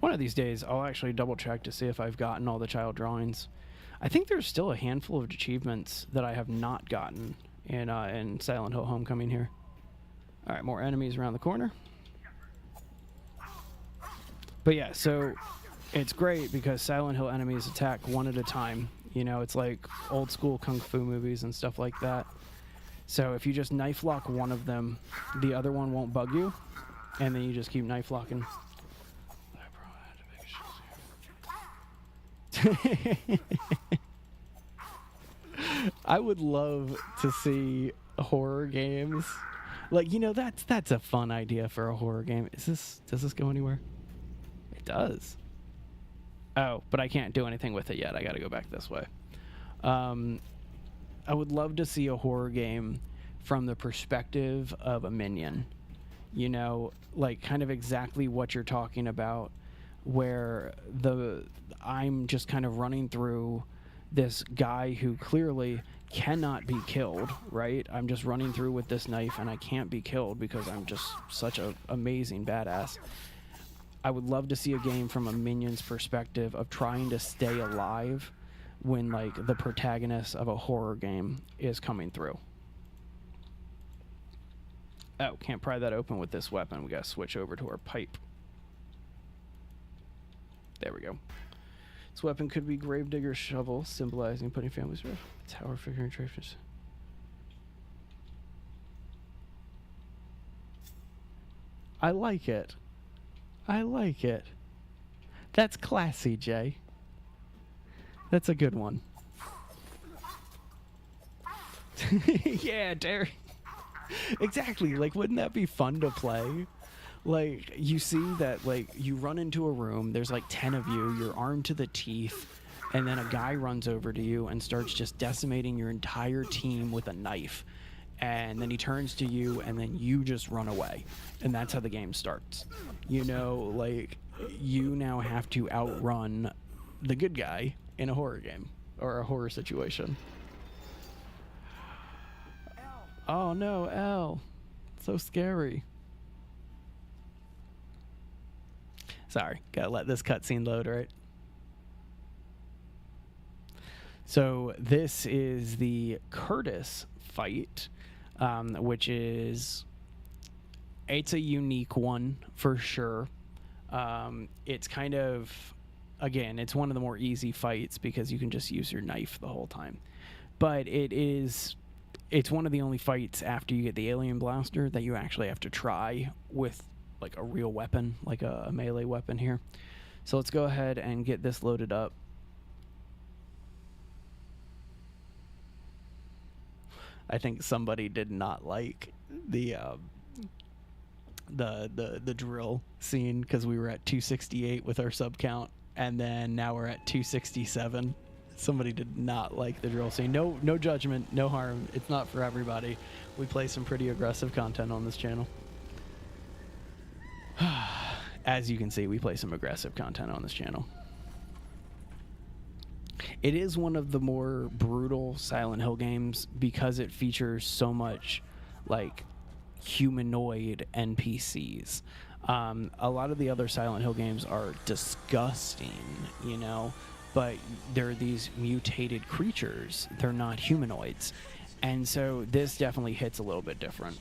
One of these days, I'll actually double check to see if I've gotten all the child drawings. I think there's still a handful of achievements that I have not gotten in Silent Hill Homecoming here. All right, more enemies around the corner. But yeah, so it's great because Silent Hill enemies attack one at a time. You know, it's like old school kung fu movies and stuff like that. So if you just knife lock one of them, the other one won't bug you, and then you just keep knife locking. I would love to see horror games. Like, you know, that's a fun idea for a horror game. Does this go anywhere? It does. Oh, but I can't do anything with it yet. I got to go back this way. I would love to see a horror game from the perspective of a minion. You know, like kind of exactly what you're talking about, where I'm just kind of running through this guy who clearly cannot be killed, right? I'm just running through with this knife and I can't be killed because I'm just such an amazing badass. I would love to see a game from a minion's perspective of trying to stay alive when, like, the protagonist of a horror game is coming through. Oh, can't pry that open with this weapon. We gotta switch over to our pipe. There we go. This weapon could be Gravedigger's shovel, symbolizing putting families to rest. Tower figuring trophies. I like it. I like it. That's classy, Jay. That's a good one. Yeah, Derek. Exactly. Like, wouldn't that be fun to play? Like, you see that, like, you run into a room, there's like 10 of you, you're armed to the teeth, and then a guy runs over to you and starts just decimating your entire team with a knife. And then he turns to you, and then you just run away. And that's how the game starts. You know, like, you now have to outrun the good guy in a horror game, or a horror situation. Oh no, Elle. So scary. Sorry, gotta let this cutscene load, right? So this is the Curtis fight, which is, it's a unique one for sure. It's kind of, again, it's one of the more easy fights because you can just use your knife the whole time. But it's one of the only fights after you get the alien blaster that you actually have to try with like a real weapon, like a melee weapon here. So let's go ahead and get this loaded up. I think somebody did not like the drill scene because we were at 268 with our sub count, and then now we're at 267. Somebody did not like the drill scene. No judgment, no harm. It's not for everybody. We play some pretty aggressive content on this channel. As you can see, we play some aggressive content on this channel. It is one of the more brutal Silent Hill games because it features so much like humanoid NPCs. A lot of the other Silent Hill games are disgusting, you know, but they're these mutated creatures. They're not humanoids. And so this definitely hits a little bit different.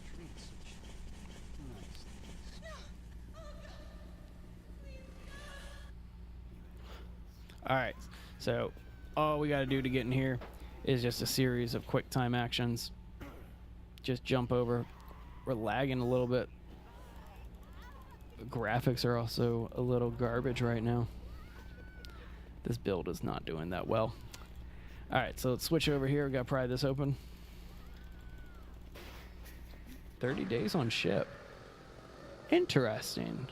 Alright, so all we gotta do to get in here is just a series of quick time actions. Just jump over. We're lagging a little bit. The graphics are also a little garbage right now. This build is not doing that well. Alright, so let's switch over here. We gotta pry this open. 30 days on ship. Interesting.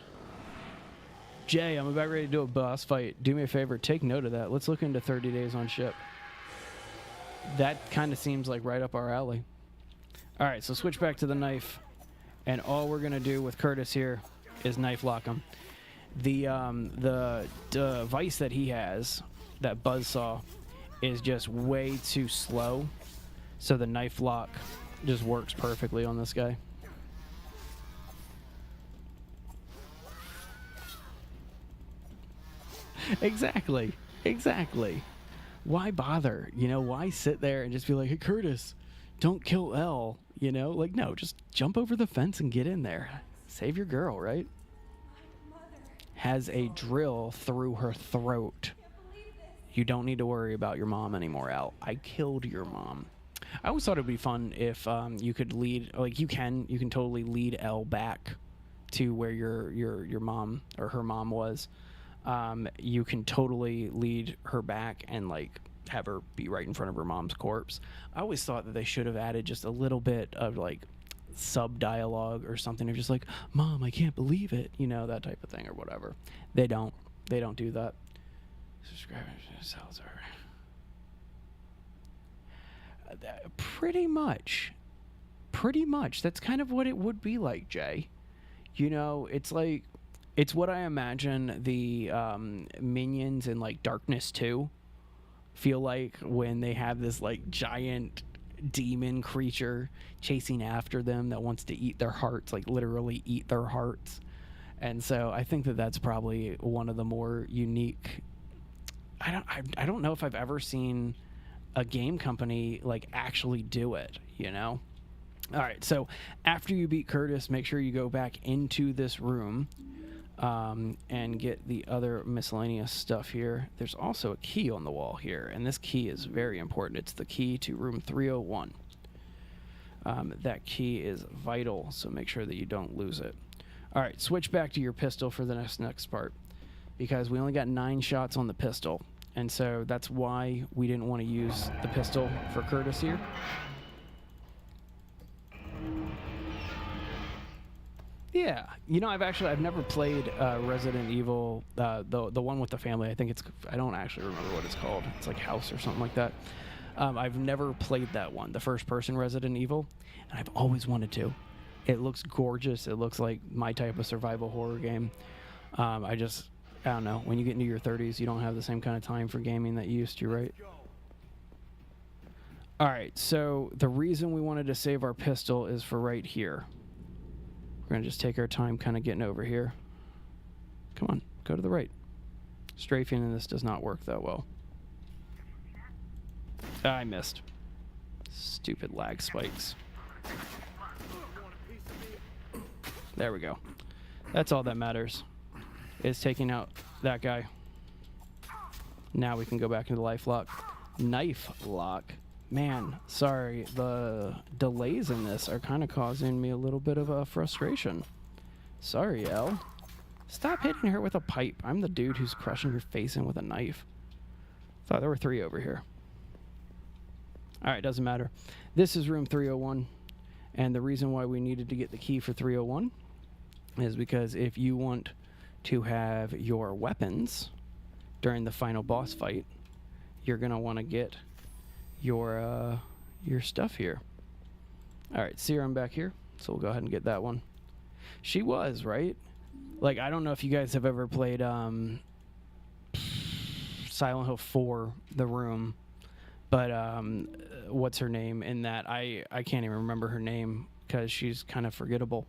Jay, I'm about ready to do a boss fight. Do me a favor, take note of that. Let's look into 30 days on ship. That kind of seems like right up our alley. All right, so switch back to the knife. And all we're going to do with Curtis here is knife lock him. The device that he has, that buzzsaw, is just way too slow. So the knife lock just works perfectly on this guy. Exactly. Exactly. Why bother? You know, why sit there and just be like, hey, Curtis, don't kill Elle? You know, like, no, just jump over the fence and get in there. Save your girl, right? Has a drill through her throat. You don't need to worry about your mom anymore, Elle. I killed your mom. I always thought it would be fun if you could lead, like you can totally lead Elle back to where your mom or her mom was. You can totally lead her back and like have her be right in front of her mom's corpse. I always thought that they should have added just a little bit of like sub dialogue or something of just like, Mom, I can't believe it, you know, that type of thing or whatever. They don't do that. Subscribe to Salazar. Pretty much that's kind of what it would be like, Jay. You know, it's like, it's what I imagine the minions in like Darkness 2 feel like when they have this like giant demon creature chasing after them that wants to eat their hearts, like literally eat their hearts. And so I think that that's probably one of the more unique. I don't know if I've ever seen a game company like actually do it, you know? All right, so after you beat Curtis, make sure you go back into this room and get the other miscellaneous stuff here. There's also a key on the wall here, and this key is very important. It's the key to room 301. That key is vital, so make sure that you don't lose it. All right, switch back to your pistol for the next part, because we only got 9 shots on the pistol, and so that's why we didn't want to use the pistol for Curtis here. Yeah, you know, I've never played Resident Evil, the one with the family. I don't actually remember what it's called. It's like House or something like that. I've never played that one, the first-person Resident Evil, and I've always wanted to. It looks gorgeous. It looks like my type of survival horror game. I don't know. When you get into your 30s, you don't have the same kind of time for gaming that you used to, right? All right, so the reason we wanted to save our pistol is for right here. We're going to just take our time kind of getting over here. Come on, go to the right. Strafing in this does not work that well. I missed. Stupid lag spikes. There we go. That's all that matters, is taking out that guy. Now we can go back into life lock. Knife lock. Man, sorry, the delays in this are kind of causing me a little bit of a frustration. Sorry, Elle. Stop hitting her with a pipe. I'm the dude who's crushing your face in with a knife. Thought there were 3 over here. Alright, doesn't matter. This is room 301, and the reason why we needed to get the key for 301 is because if you want to have your weapons during the final boss fight, you're going to want to get your stuff here. All right, Serum back here, so we'll go ahead and get that one. She was, right? Like, I don't know if you guys have ever played Silent Hill 4, The Room, but what's her name in that? I can't even remember her name because she's kind of forgettable.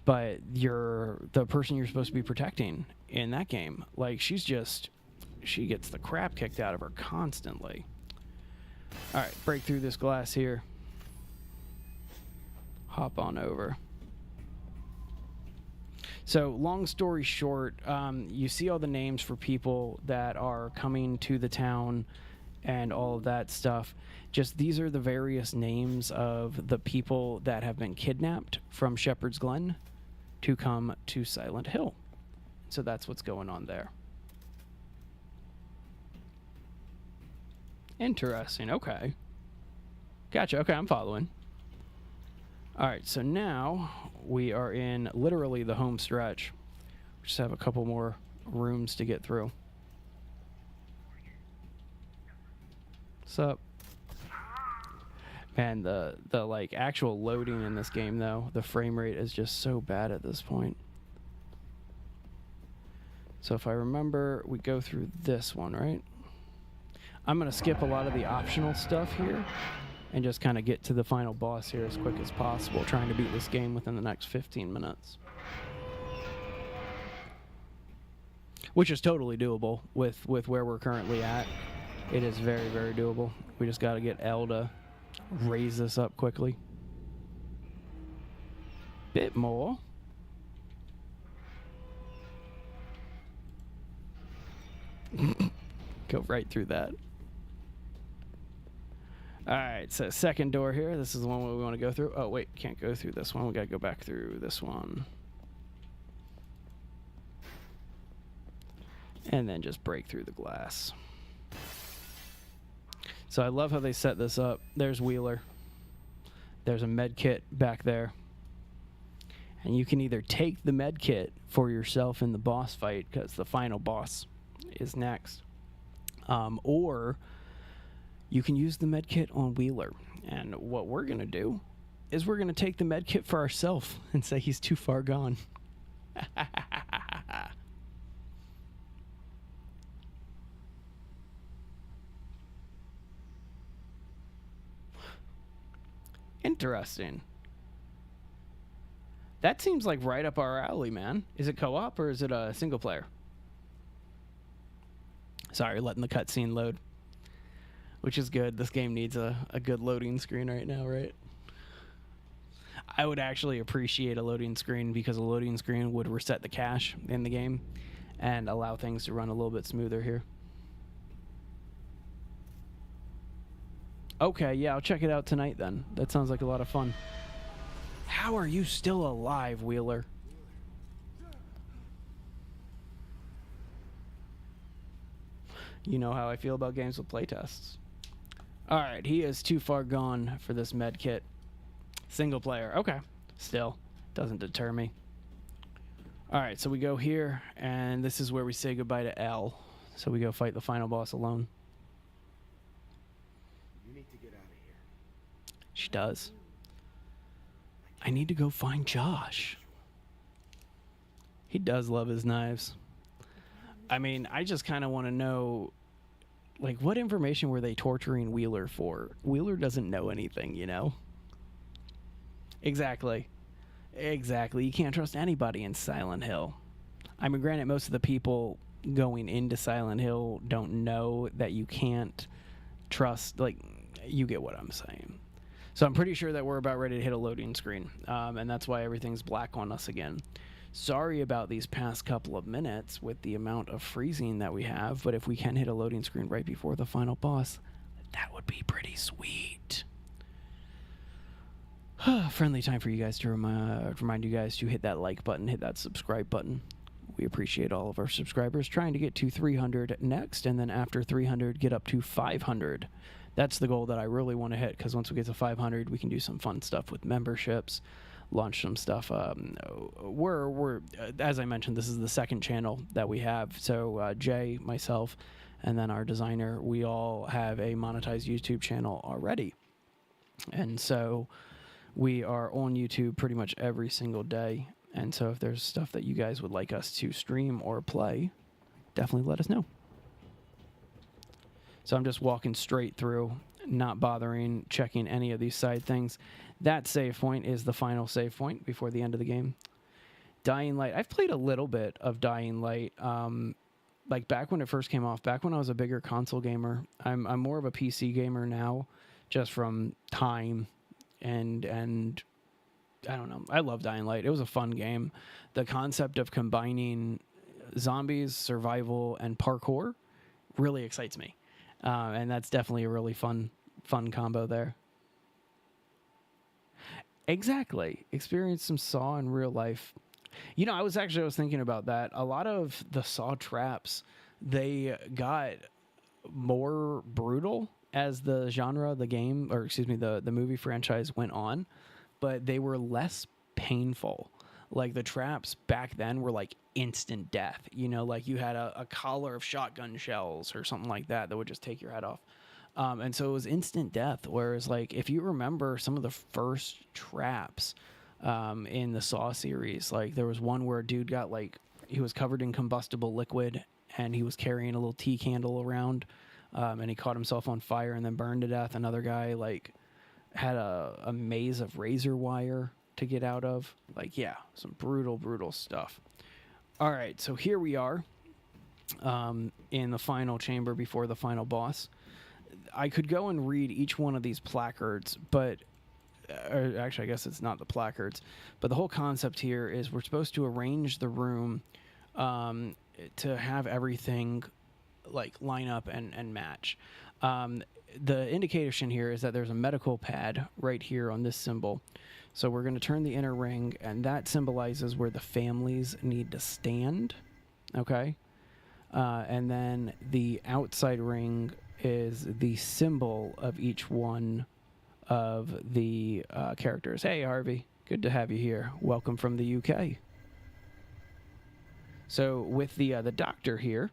But the person you're supposed to be protecting in that game, like, she gets the crap kicked out of her constantly. All right, break through this glass here. Hop on over. So, long story short, you see all the names for people that are coming to the town and all of that stuff. Just these are the various names of the people that have been kidnapped from Shepherd's Glen to come to Silent Hill. So that's what's going on there. Interesting. Okay. Gotcha. Okay, I'm following. All right, so now we are in literally the home stretch. We just have a couple more rooms to get through. What's up? Man, the like actual loading in this game though, the frame rate is just so bad at this point. So if I remember, we go through this one, right? I'm going to skip a lot of the optional stuff here and just kind of get to the final boss here as quick as possible, trying to beat this game within the next 15 minutes. which is totally doable with where we're currently at. It is very, very doable. We just got to get L to raise this up quickly. Bit more. Go right through that. All right, so second door here. This is the one we want to go through. Oh, wait, can't go through this one. We got to go back through this one. And then just break through the glass. So I love how they set this up. There's Wheeler. There's a med kit back there. And you can either take the med kit for yourself in the boss fight, because the final boss is next. Or you can use the med kit on Wheeler. And what we're going to do is we're going to take the med kit for ourselves and say he's too far gone. Interesting. That seems like right up our alley, man. Is it co-op or is it a single player? Sorry, letting the cutscene load. Which is good. This game needs a good loading screen right now, right? I would actually appreciate a loading screen, because a loading screen would reset the cache in the game and allow things to run a little bit smoother here. Okay, yeah, I'll check it out tonight then. That sounds like a lot of fun. How are you still alive, Wheeler? You know how I feel about games with playtests. Alright, he is too far gone for this med kit. Single player, okay. Still, doesn't deter me. Alright, so we go here, and this is where we say goodbye to L. So we go fight the final boss alone. You need to get out of here. She does. I need to go find Josh. He does love his knives. I mean, I just kind of want to know, like, what information were they torturing Wheeler for? Wheeler doesn't know anything, you know? Exactly. Exactly. You can't trust anybody in Silent Hill. I mean, granted, most of the people going into Silent Hill don't know that you can't trust, like, you get what I'm saying. So I'm pretty sure that we're about ready to hit a loading screen, and that's why everything's black on us again. Sorry about these past couple of minutes with the amount of freezing that we have, but if we can hit a loading screen right before the final boss, that would be pretty sweet. Friendly time for you guys to remind you guys to hit that like button, hit that subscribe button. We appreciate all of our subscribers. Trying to get to 300 next, and then after 300, get up to 500. That's the goal that I really want to hit, because once we get to 500, we can do some fun stuff with memberships, launch some stuff. We're as I mentioned, this is the second channel that we have. So Jay, myself, and then our designer, we all have a monetized YouTube channel already. And so we are on YouTube pretty much every single day. And so if there's stuff that you guys would like us to stream or play, definitely let us know. So I'm just walking straight through, not bothering checking any of these side things. That save point is the final save point before the end of the game. Dying Light. I've played a little bit of Dying Light. Like back when it first came off, back when I was a bigger console gamer. I'm more of a PC gamer now, just from time and I don't know. I love Dying Light. It was a fun game. The concept of combining zombies, survival, and parkour really excites me. And that's definitely a really fun combo there. Exactly. Experience some Saw in real life. You know, I was thinking about that. A lot of the Saw traps, they got more brutal as the genre, the game, or excuse me, the movie franchise went on, but they were less painful. Like the traps back then were like instant death, you know, like you had a collar of shotgun shells or something like that would just take your head off. And so it was instant death. Whereas like, if you remember some of the first traps in the Saw series, like there was one where a dude got like, he was covered in combustible liquid and he was carrying a little tea candle around, and he caught himself on fire and then burned to death. Another guy like had a maze of razor wire to get out of. Like, yeah, some brutal stuff. All right, so here we are. in the final chamber before the final boss. I could go and read each one of these placards, but or actually, I guess it's not the placards, but the whole concept here is we're supposed to arrange the room to have everything like line up and match. The indication here is that there's a medical pad right here on this symbol. So we're going to turn the inner ring, and that symbolizes where the families need to stand. Okay. And then the outside ring is the symbol of each one of the characters. Hey, Harvey. Good to have you here. Welcome from the UK. So with the doctor here,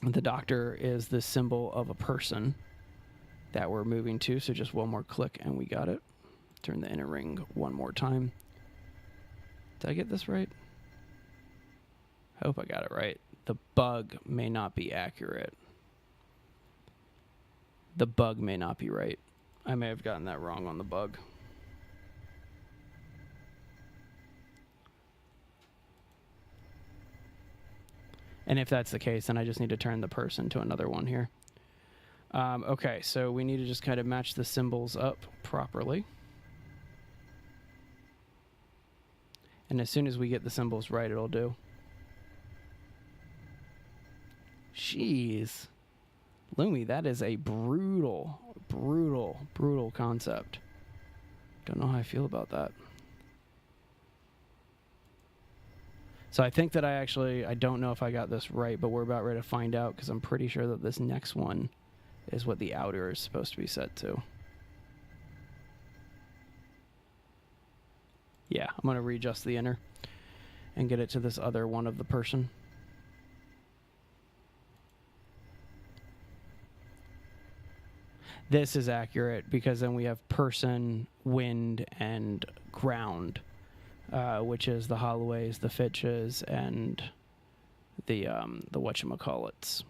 the doctor is the symbol of a person that we're moving to. So just one more click and we got it. Turn the inner ring one more time. Did I get this right? I hope I got it right. The bug may not be accurate. The bug may not be right. I may have gotten that wrong on the bug. And if that's the case, then I just need to turn the person to another one here. Okay, so we need to just kind of match the symbols up properly. And as soon as we get the symbols right, it'll do. Jeez. Lumi, that is a brutal concept. Don't know how I feel about that. So I think that I don't know if I got this right, but we're about ready to find out because I'm pretty sure that this next one is what the outer is supposed to be set to. Yeah, I'm going to readjust the inner and get it to this other one of the person. This is accurate because then we have person, wind, and ground, which is the Holloways, the Fitches, and the whatchamacallits.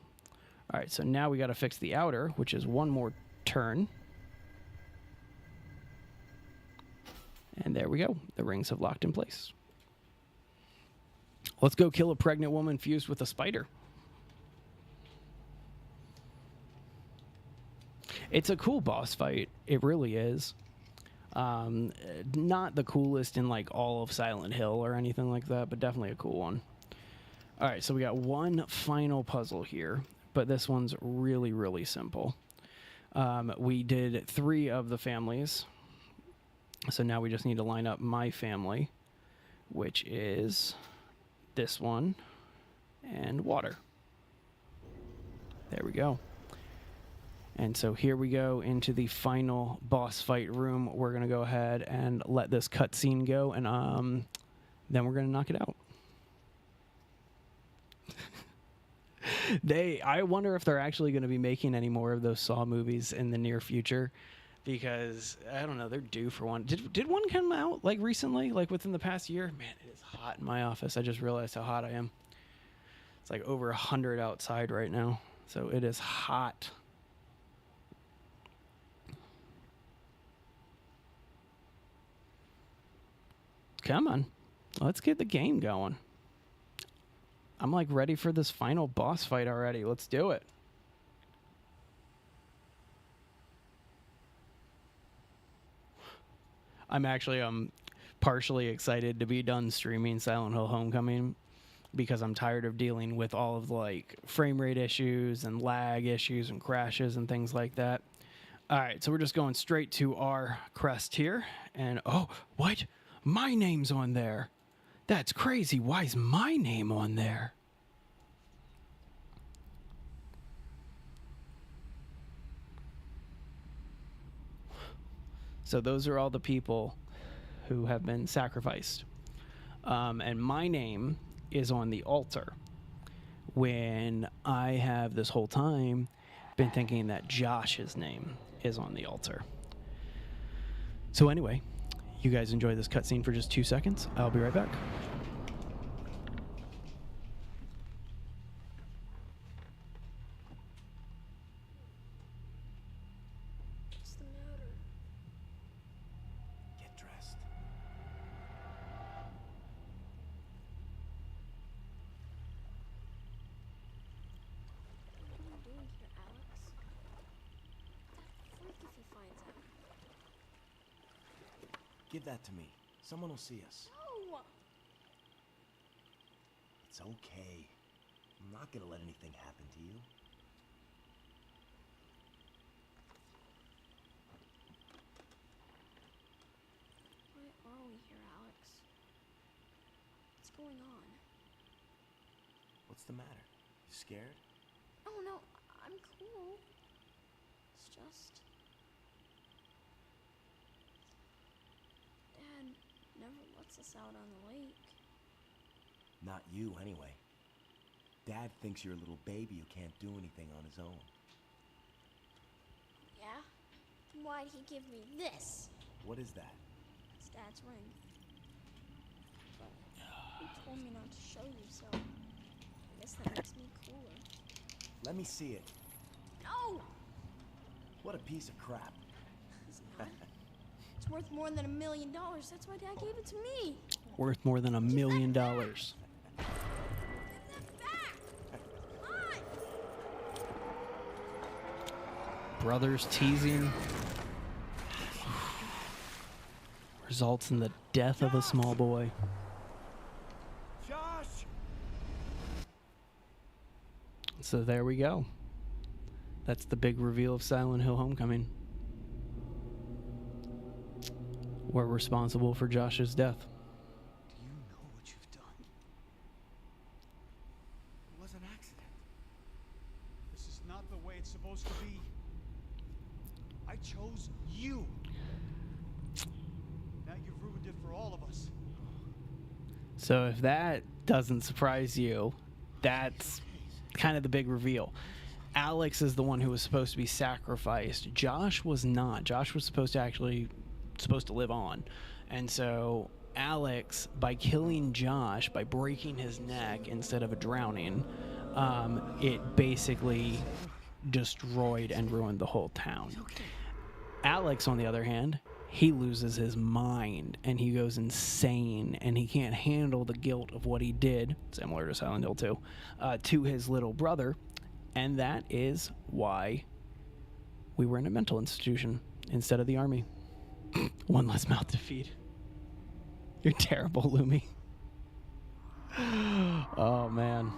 All right, so now we got to fix the outer, which is one more turn. And there we go. The rings have locked in place. Let's go kill a pregnant woman fused with a spider. It's a cool boss fight. It really is. Not the coolest in like all of Silent Hill or anything like that, but definitely a cool one. All right, so we got one final puzzle here, but this one's really, really simple. We did 3 of the families. So now we just need to line up my family, which is this one and water. There we go. And so here we go into the final boss fight room. We're going to go ahead and let this cutscene go, and then we're going to knock it out. I wonder if they're actually going to be making any more of those Saw movies in the near future, because I don't know, they're due for one. Did one come out like recently, like within the past year? Man, it is hot in my office. I just realized how hot I am. It's like over 100 outside right now, so it is hot. Come on, let's get the game going. I'm like ready for this final boss fight already. Let's do it. I'm actually partially excited to be done streaming Silent Hill Homecoming, because I'm tired of dealing with all of the like frame rate issues and lag issues and crashes and things like that. All right, so we're just going straight to our crest here, and oh, what? My name's on there. That's crazy. Why is my name on there? So those are all the people who have been sacrificed. And my name is on the altar, when I have this whole time been thinking that Josh's name is on the altar. So anyway, you guys enjoy this cutscene for just 2 seconds. I'll be right back. What's the matter? Get dressed. finds out. Give that to me. Someone will see us. No! It's okay. I'm not gonna let anything happen to you. Why are we here, Alex? What's going on? What's the matter? You scared? Oh no, I'm cool. It's just... Dad never lets us out on the lake. Not you, anyway. Dad thinks you're a little baby who can't do anything on his own. Yeah? Why'd he give me this? What is that? It's Dad's ring. But he told me not to show you, so I guess that makes me cooler. Let me see it. No! What a piece of crap. It's not. It's worth more than $1 million. That's why Dad gave it to me. Worth more than $1 million. Give that back! Come on! Brothers teasing results in the death of a small boy. Josh! So there we go. That's the big reveal of Silent Hill Homecoming. We're responsible for Josh's death. Do you know what you've done? It was an accident. This is not the way it's supposed to be. I chose you. Now you've ruined it for all of us. So if that doesn't surprise you, that's kind of the big reveal. Alex is the one who was supposed to be sacrificed. Josh was not. Josh was supposed to live on. And so Alex, by killing Josh, by breaking his neck instead of drowning, it basically destroyed and ruined the whole town. Alex, on the other hand, he loses his mind and he goes insane and he can't handle the guilt of what he did, similar to Silent Hill 2, to his little brother. And that is why we were in a mental institution instead of the army. One less mouth to feed. You're terrible, Lumi. Oh, man.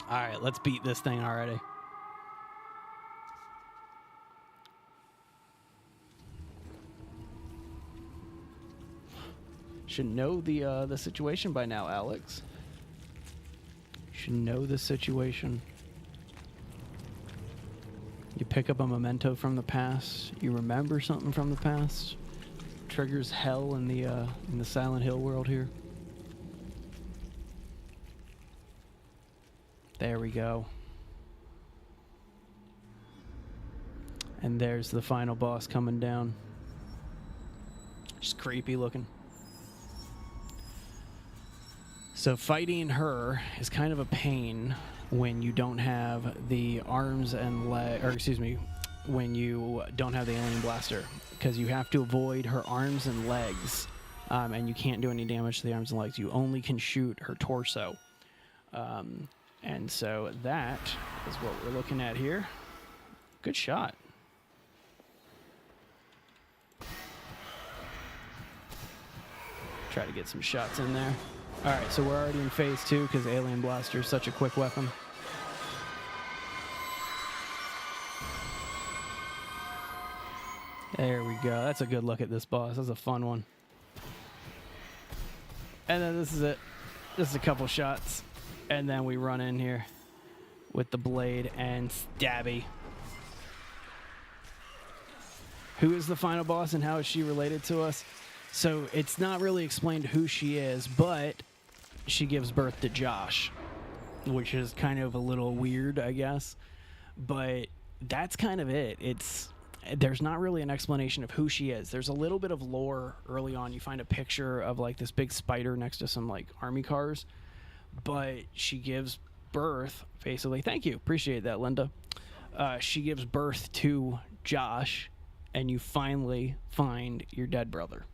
All right, let's beat this thing already. Should know the situation by now, Alex. Should know the situation. You pick up a memento from the past. You remember something from the past. Triggers hell in the Silent Hill world here. There we go. And there's the final boss coming down. Just creepy looking. So fighting her is kind of a pain when you don't have the arms and when you don't have the alien blaster, because you have to avoid her arms and legs, and you can't do any damage to the arms and legs. You only can shoot her torso. And so that is what we're looking at here. Good shot. Try to get some shots in there. All right, so we're already in phase 2 because Alien Blaster is such a quick weapon. There we go. That's a good look at this boss. That's a fun one. And then this is it. Just a couple shots. And then we run in here with the blade and stabby. Who is the final boss and how is she related to us? So it's not really explained who she is, but she gives birth to Josh, which is kind of a little weird, I guess. But that's kind of it. There's not really an explanation of who she is. There's a little bit of lore early on. You find a picture of like this big spider next to some like army cars, but she gives birth basically. Thank you. Appreciate that, Linda. She gives birth to Josh, and you finally find your dead brother.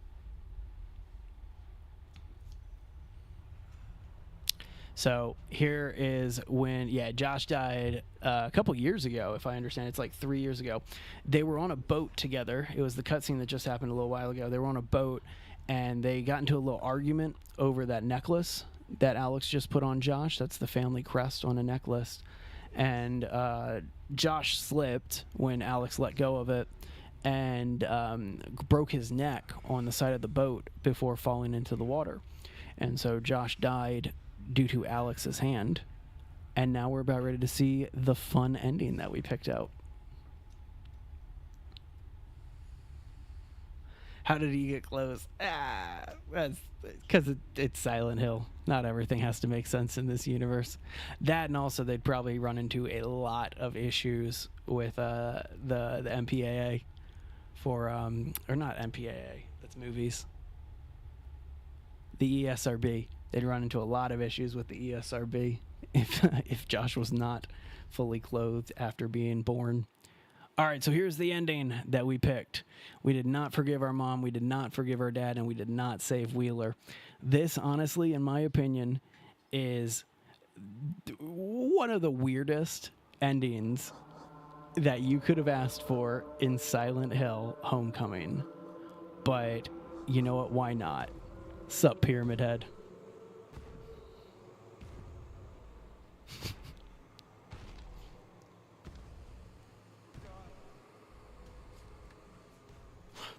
So here is when, Josh died a couple years ago, if I understand. It's like 3 years ago. They were on a boat together. It was the cutscene that just happened a little while ago. They were on a boat, and they got into a little argument over that necklace that Alex just put on Josh. That's the family crest on a necklace. And Josh slipped when Alex let go of it and broke his neck on the side of the boat before falling into the water. And so Josh died due to Alex's hand. And now we're about ready to see the fun ending that we picked out. How did he get close? That's because it's Silent Hill. Not everything has to make sense in this universe. That, and also they'd probably run into a lot of issues with the MPAA for or not MPAA. That's movies. The ESRB. They'd run into a lot of issues with the ESRB if Josh was not fully clothed after being born. All right, so here's the ending that we picked. We did not forgive our mom, we did not forgive our dad, and we did not save Wheeler. This, honestly, in my opinion, is one of the weirdest endings that you could have asked for in Silent Hill Homecoming. But you know what? Why not? Sup, Pyramid Head?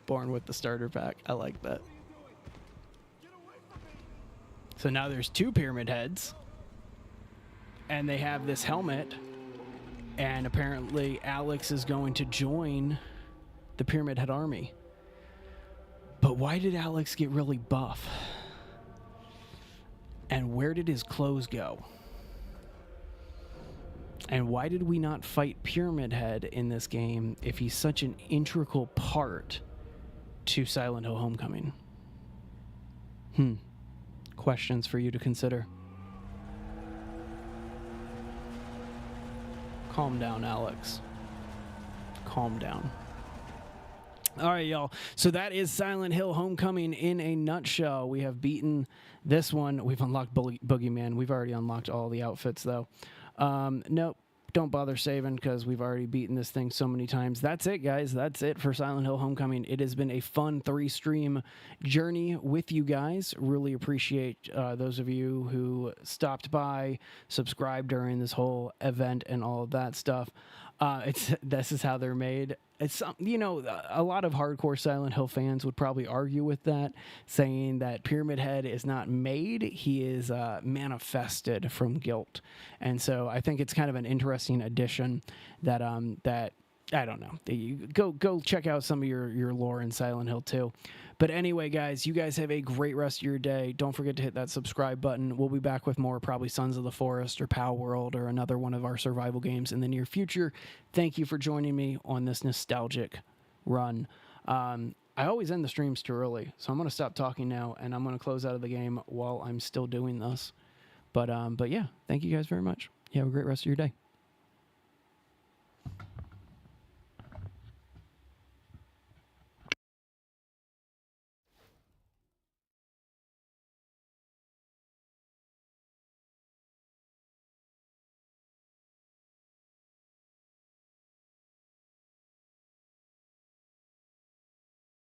Born with the starter pack. I like that. So now there's 2 Pyramid Heads. And they have this helmet. And apparently Alex is going to join the Pyramid Head army. But why did Alex get really buff? And where did his clothes go? And why did we not fight Pyramid Head in this game if he's such an integral part to Silent Hill Homecoming? Questions for you to consider. Calm down, Alex. Calm down. All right, y'all. So that is Silent Hill Homecoming in a nutshell. We have beaten this one. We've unlocked Boogeyman. We've already unlocked all the outfits, though. Nope. Don't bother saving because we've already beaten this thing so many times. That's it, guys. That's it for Silent Hill Homecoming. It has been a fun 3-stream journey with you guys. Really appreciate those of you who stopped by, subscribed during this whole event and all of that stuff. This is how they're made. It's, a lot of hardcore Silent Hill fans would probably argue with that, saying that Pyramid Head is not made, he is manifested from guilt. And so I think it's kind of an interesting addition that I don't know. You go check out some of your lore in Silent Hill 2. But anyway, guys, you guys have a great rest of your day. Don't forget to hit that subscribe button. We'll be back with more, probably Sons of the Forest or Pal World or another one of our survival games in the near future. Thank you for joining me on this nostalgic run. I always end the streams too early, so I'm going to stop talking now, and I'm going to close out of the game while I'm still doing this. But yeah, thank you guys very much. You have a great rest of your day.